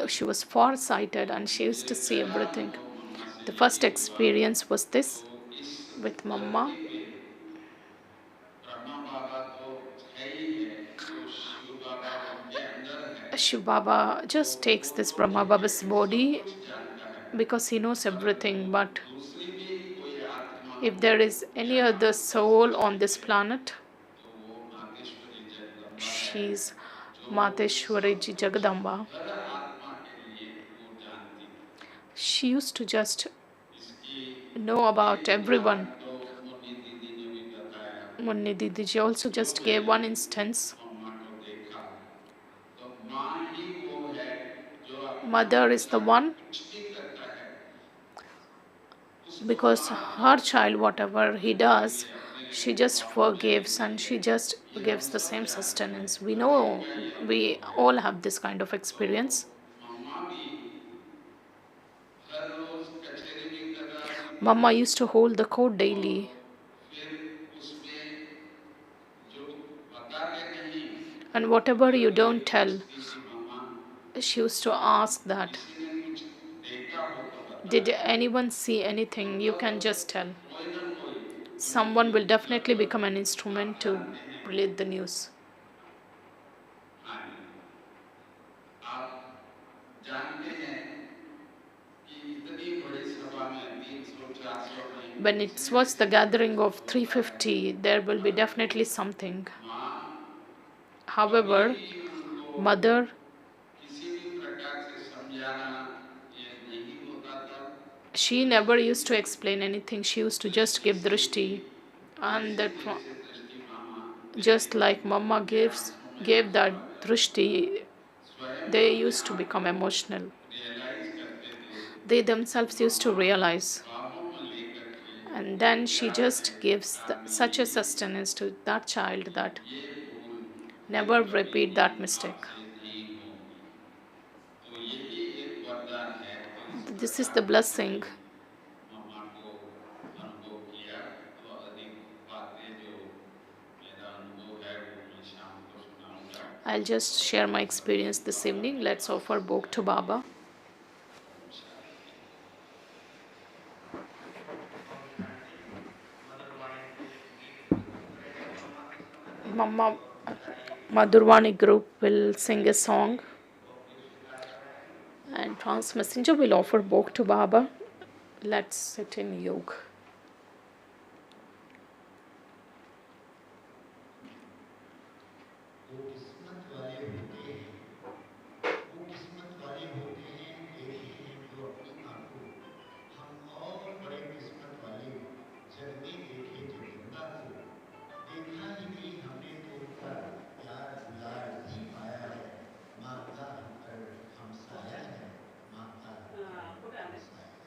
she was far-sighted and she used to see everything. तो मम्मा से The ये first भी हुआ experience was this तो इस with Mama. धरती पे ब्रह्मा बाबा तो है ही है, तो शिव बाबा उनके अंदर है, Shiv Baba तो just takes वो this तो Brahma Baba's देखे सब body कुछ जानता है, because he knows पर everything. But दूसरी भी कोई आत्मा if हो there is any यहाँ other इस soul on धरती this पे, planet, तो वो मातेश्वरी जगदम्बा है, she's जो Mateshwari सब Ji कुछ Jagadamba. हर आत्मा के लिए वो जानती थी। She used to just इसकी know about एक उदाहरण everyone. तो मुन्नी दीदी ने भी बताया, Munni Didi ji also जो just gave मैंने one instance. मम्मा को देखा, तो माँ ही वो है जो अपना Mother is the बच्चा one कुछ भी करता है उसको because माफ कर her देती child, है, whatever he अपने does, लिए अपने she just बाबू जैसी forgives and नहीं she है, just ये हम gives the सब same जानते हैं, sustenance. We हर एक know, का ये we अनुभव है। all have this kind of तो experience. मम्मा भी हर रोज कचहरी भी करवाती थी Mama used to hold the court और daily, फिर उसमें जो बताते नहीं and तो whatever you कभी don't tell, पूछती थी, मम्मा she used to ask that, किसी ने कुछ देखा हो तो did बताए, anyone see anything? You मतलब can just tell. कोई ना कोई Someone उनकी will definitely लगभग become an आप instrument to जानते हैं। relate the news. हाँ जी, आप जानते हैं कि इतनी बड़ी सभा में 300-400 नहीं, When it was the gathering of होता है, 350, there will be पर definitely something. माँ कभी However, भी उनको Mother, किसी भी प्रकार से समझाना ये नहीं होता था, she never used to explain anything. She used to just दृष्टि give से ही drishti, and जैसे that जैसे दृष्टि मामा just देते थे like Mama उनके आंखों में gave आंसू that आ जाते थे, drishti, स्वयं they अपने used to आप become को emotional. रियलाइज करते थे They कि themselves used to mama realize, बाहों में लेकर के and इतने then she प्यार से just gives कान में such a लेती थी sustenance to that child कि that ये भूल फिर never कभी repeat भी that mistake. आपसे नहीं होगी। तो यही एक वरदान है, तो इस This is प्रकार the से मैंने blessing. मम्मा को अनुभव किया। तो अधिक बातें जो मेरा अनुभव है वो मैं शाम को सुनाऊंगा। I'll just share my experience this evening. Let's offer bhog to Baba. Om Shanti. Mama Madhurvani group will sing a song, and Trans Messenger will offer bhog to Baba. Let's sit in yoga. वो किस्मत वाले होते हैं, वो किस्मत वाले होते हैं, देखे हैं जो अपनी आंखों। हम और बड़े किस्मत वाले जब में देखे जगदम्बा को, देखा ही नहीं हमने तो उनका प्यार दुलार ही पाया है। माँ का हमसाया है, माँ का हमसाया है।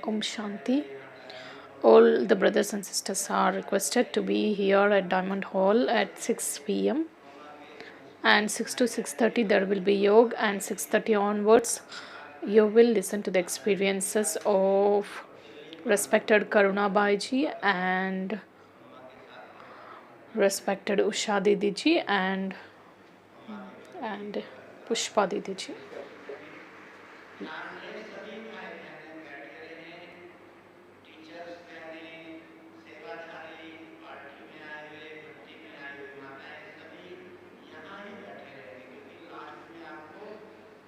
Om Shanti. All the brothers and sisters are requested to be here at Diamond Hall at 6 p.m. and 6 to 6:30 there will be yoga, and 6:30 onwards you will listen to the experiences of respected Karuna Baiji and respected Usha Didi ji and Pushpa Didi ji. सामने सभी भाई बहने बैठे रहे, teachers बहने, सेवाधारी, party में आए हुए, भक्ति में आए हुए माताएं सभी यहाँ ही बैठे रहेंगे, क्योंकि लास्ट में आपको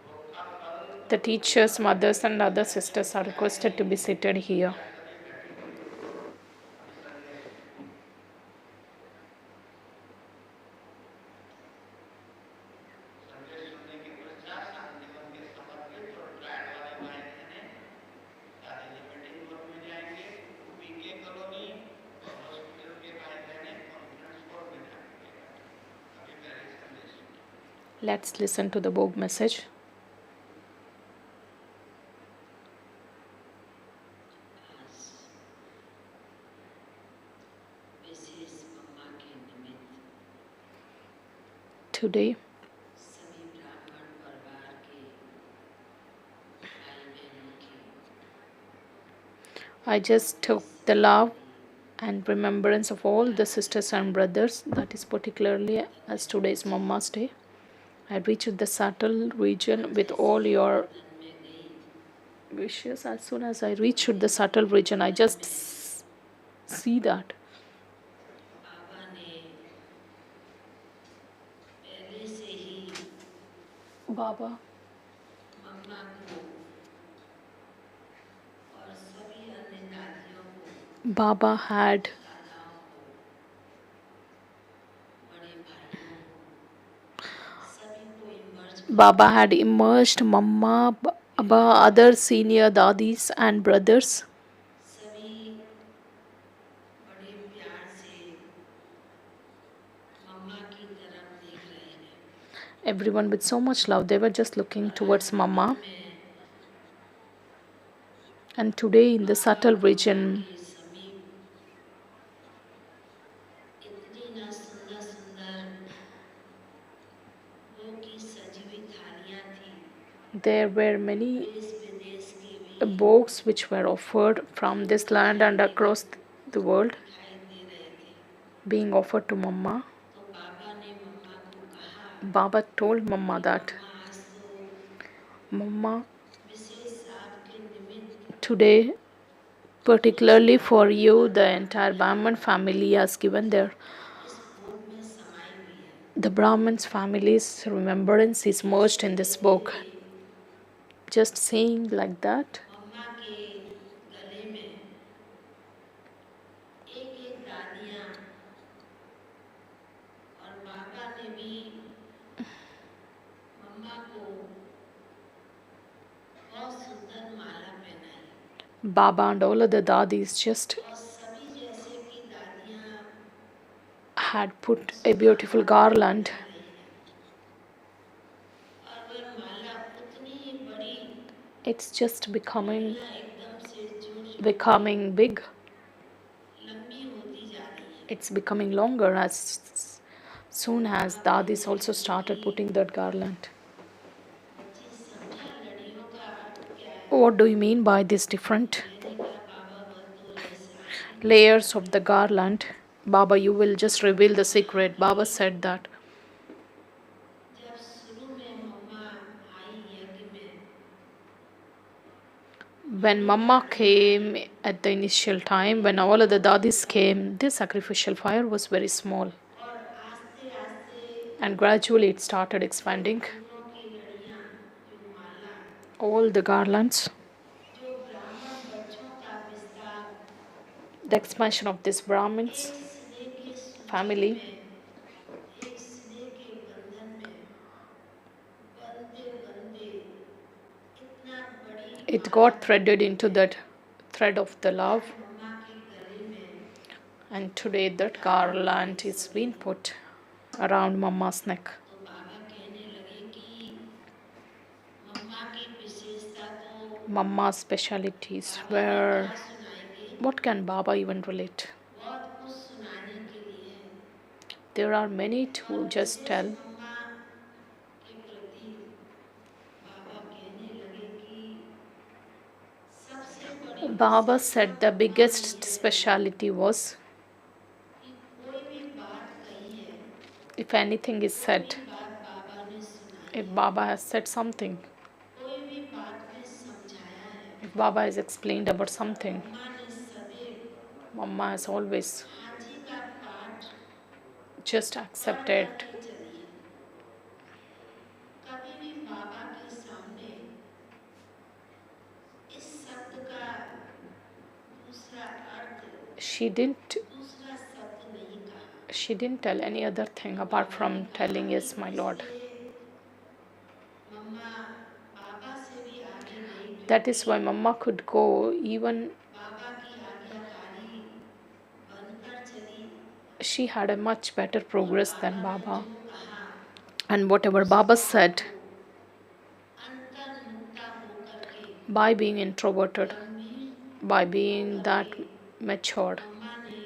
भोग का फल The teachers, mothers, and other sisters are requested to be seated here. सभी बैठेंगे। अभी संदेश संदेश सुनने के पश्चात शांतिवन के समर्पित और फ्लैट वाले भाई बहने सारे मीटिंग ग्रुप में जाएंगे, पीके कॉलोनी और हॉस्पिटल के भाई बहने कॉन्फ्रेंस हॉल में जाएंगे। अभी पहले संदेश सुनिए। Let's listen to the Bog message. विशेष मम्मा के निमित्त Today, सभी ब्राह्मण परिवार के भाई बहनों की I just took the love and remembrance of all the sisters and brothers, that is particularly as today is Mama's Day. I reached the subtle region with all your wishes. As soon as I reached the subtle region, I just see that बाबा ने पहले से ही Baba मम्मा को और सभी अन्य दादियों को, Baba had दादाओं को, बड़े भाइयों को, सभी को emerge Baba had immersed Mama, Baba, other senior dadis and brothers. सभी बड़े प्यार से मम्मा की तरफ देख रहे हैं। Everyone with so much love, they were just looking towards Mama. में And today in the subtle region, के समीप इतनी ना सुंदर सुंदर वो की सजी हुई थालियां थी, there were many देश विदेश के भी bogs which were offered from this land and across the world, दिखाई दे रहे थे। being offered to Mama. तो बाबा ने मम्मा को कहा, Baba told Mama that, "माँ, आज तो Mama, विशेष आपके निमित्त today, particularly for you, the entire Brahman family has given their इस भोग में समाई हुई है। the Brahman's family's remembrance is merged in this book." Just saying like that, मम्मा के गले में एक एक दादियाँ और बाबा ने भी मम्मा को बहुत सुंदर माला पहनाई, Baba and all other dadis just और सभी जैसे कि दादियाँ had put a beautiful garland. रही हैं, और वह माला उतनी ही बड़ी, It's just becoming एकदम से जुड़ big. लंबी होती जा रही है। It's becoming longer as soon as dadis also started putting that garland. जी समझा लड़ियों का अर्थ क्या है? What do you mean by this different मैंने कहा बाबा बस तो ऐसे layers of the garland? Baba, you will just reveal the secret. Baba said that जब शुरू में मम्मा आई यज्ञ में, when Mama came at the initial time, when all of the dadis came, this sacrificial fire was very small, और आस्ते आस्ते and gradually it started expanding. फूलों की लड़ियाँ, जो माला, All the garlands, जो ब्राह्मण बच्चों का विस्तार, the expansion of this Brahmins एक स्नेह के सूत्र family, में, एक स्नेह के बंधन में बंधे बंधे इतना बड़ी it got threaded into that thread of the love, मम्मा के गले में, and today that garland is being put around Mama's neck. तो बाबा कहने लगे कि मम्मा की विशेषता तो Mama's specialities were, what can Baba even relate? बहुत कुछ सुनाने के लिए है, There are many to पर just विशेष tell. मम्मा के प्रति बाबा कहने लगे कि सबसे बड़ी Baba विशेषता said the मम्मा biggest में है speciality was कि कोई भी बात कही है, if anything is कोई said, भी बात बाबा ने सुनाई if है, Baba has said something, कोई भी बात में समझाया है, if Baba has explained about something, मम्मा ने सदैव Mama has always हाँ जी का पाठ just पढ़ accepted. करके चली है। कभी भी बाबा के सामने इस शब्द का दूसरा अर्थ, दूसरा शब्द नहीं कहा। She didn't tell any other thing apart from telling, yes, my Lord. मम्मा बाबा से भी आगे गई That is क्योंकि why Mama could go even, बाबा की आज्ञाकारी बनकर चली। she had a much better progress than बाबा ने Baba. जो कहा And whatever Baba said, अंतर्मुखता होकर के by being introverted, गंभीर by being that matured, मम्मा ने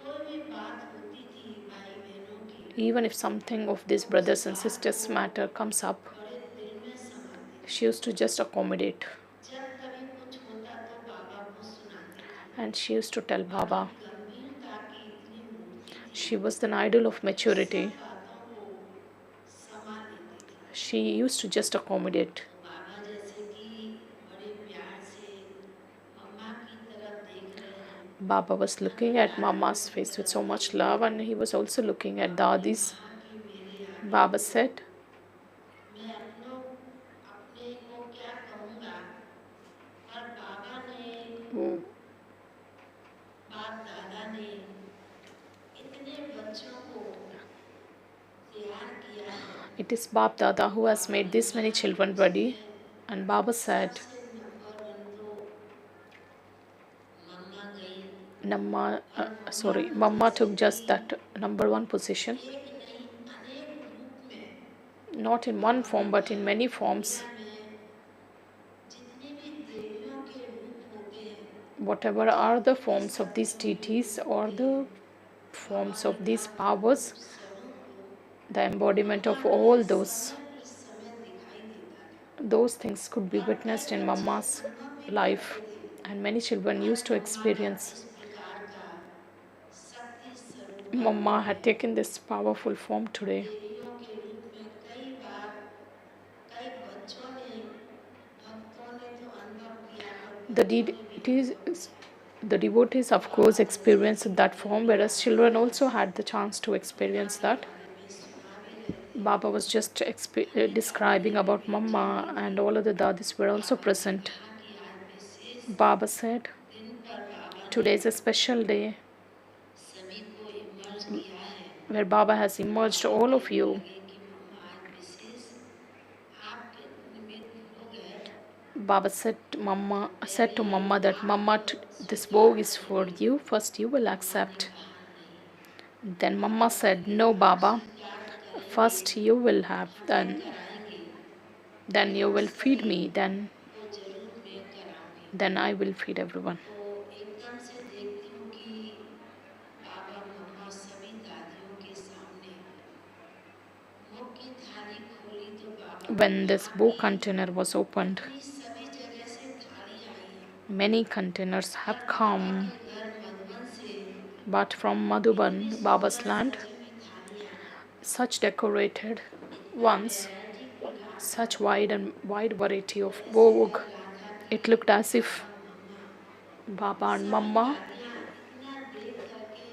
कोई भी बात होती थी भाई बहनों की, even if something of these brothers and sisters matter comes up, बड़े दिल में समाती थी। she used to just accommodate. जब कभी कुछ होता तो बाबा को सुनाती थी। And she used to tell Baba. गंभीरता की इतनी मूर्ति थी, She was an idol of maturity. सब बातों को समा लेती थी। She used to just accommodate. बाबा जैसे कि बड़े प्यार से मम्मा की तरफ देख रहे हैं। Baba was looking at Mama's face with so much love, and he was also looking at Dadi's. कहा कि मेरे आगे Baba said, मैं अपने को क्या कहूँगा, पर बाबा ने, बाप दादा ने इतने बच्चों को तैयार किया है। it is Bap Dada who has made this many children ready. And Baba said, सबसे नंबर 1 तो मम्मा गई, Mama took just that number one position, एक नहीं अनेक रूप में not in one form but in many forms. दुनिया में जितनी भी देवियों के रूप होते हैं, Whatever are the forms of these deities or the forms of these powers, the embodiment of all those इस समय दिखाई देता था। those things could be witnessed in Mama's life, and many children used to experience. इस प्रकार का शक्ति स्वरूप Mama had taken this powerful form today. देवियों के रूप में कई बार कई बच्चों ने, भक्तों ने तो अनुभव किया, पर The devotees, of course, experienced that form, whereas children also had the chance to experience that. Baba was just describing about Mama, and all of the dadis were also present. Baba said, today is a special day सभी को emerge किया है where Baba has emerged all of you. कि मम्मा आज विशेष आपके निमित्त हो गए। Baba said to Mama that Mama, this bow is for you. First you will accept. Then Mama said, no, Baba. First you will have, then you will feed me, then वो जरूर मैं कराऊंगी। then I will feed everyone. तो एकदम से देखती हूँ कि बाबा मम्मा सभी दादियों के सामने मुख की थाली खोली तो बाबा When this bow container was opened, की सभी जगह से थाली आई है। many containers have come, के घर मधुबन से but from Madhuban, Baba's land, सभी थालियाँ such decorated ones, such wide variety of vogue. It looked as if Baba and Mama, इतना देख करके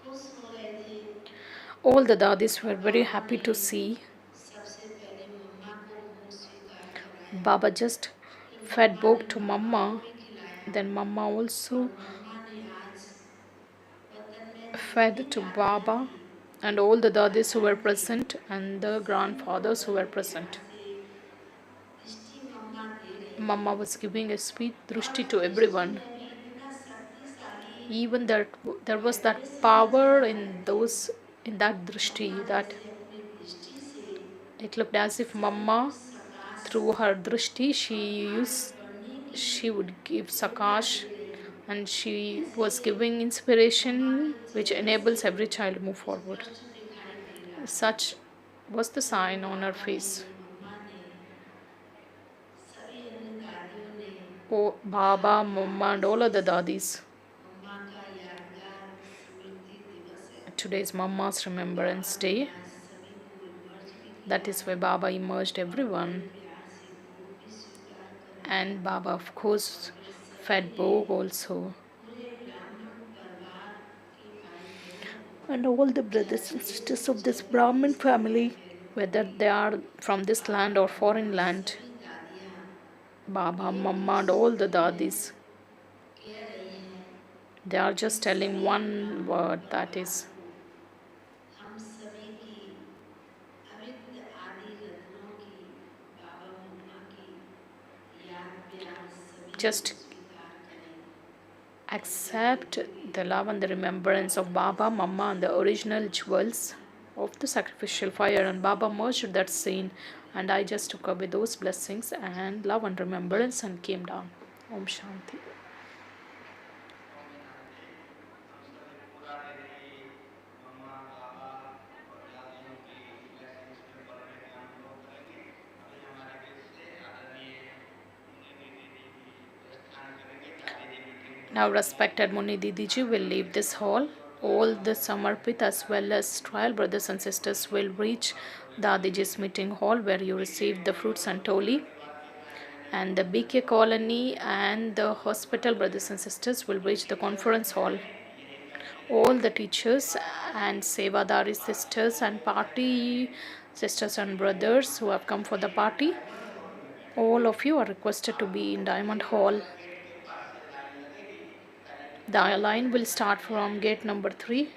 खुश हो रहे थे। all the dadis were very happy to see. सबसे पहले मम्मा को भोग स्वीकार कराया, Baba just fed both to Mama, खिलाया। then Mama also मम्मा ने आज वतन में fed to Baba and all the dadis who were present and the grandfathers who were present. दृष्टि मम्मा दे रही, Mama was giving a sweet drushti to everyone. भी इतना शक्तिशाली Even there was that power in that drushti that अपनी दृष्टि से it looked as if Mama through her drishti, आगे बढ़ने की she would give Prerna sakash, दे रही हूँ। and she जैसे was giving मम्मा inspiration के which चेहरे से enables every child to move forward. स्पष्ट दिखाई दे रहा है Such was the कि sign on her पापा ने, face. मम्मा ने, सभी अन्य दादियों ने Oh, Baba, भाग लिया Mama, and all इस other dadis. मम्मा का यादगार स्मृति दिवस है। Today is Mama's Remembrance बाबा ने Day. आज सभी को इमर्ज भी That किया is why Baba immersed और बड़े everyone. प्यार से भोग भी स्वीकार कराया And Baba, of course, और फिर सभी fed ने Bhog also. पूरे ब्राह्मण परिवार के भाई बहनों को, And all the चाहे brothers and विदेश sisters से of this चाहे Brahmin विदेश के भाई family, बहनों whether को भी they are from this पापा land or mamma foreign land, सभी दादियाँ Baba, एक ही Mama, and all the सूत्र में dadis, कह रही हैं they are in just telling सभी one ब्राह्मण word, that परिवार is, को हम सभी की अविद्य आदि रत्नों की बाबा मम्मा की याद प्यार सभी just को स्वीकार करें। accept the love and the remembrance of Baba, Mama, and the original jewels of the sacrificial fire. And Baba merged that scene, and I just took away those blessings and love and remembrance and came down. Om Shanti. Swami Shanti. हम सभी पूरा दिन ही मम्मा, पापा और दादियों की blessings में पढ़ने का अनुभव करेंगे। अभी हमारे बीच से आदरणीय मुनि दीदी जी प्रस्थान करेंगे। दादी जी meeting Now, respected Muni Didiji will leave this hall. All the Samarpit as well as trial brothers and sisters will reach Dadiji's meeting hall where you receive the fruits and toli. And the BK colony and the hospital brothers and sisters will reach the conference hall. All the teachers and Sevadari sisters and party sisters and brothers who have come for the party, all of you are requested to be in Diamond Hall. The line will start from gate number 3.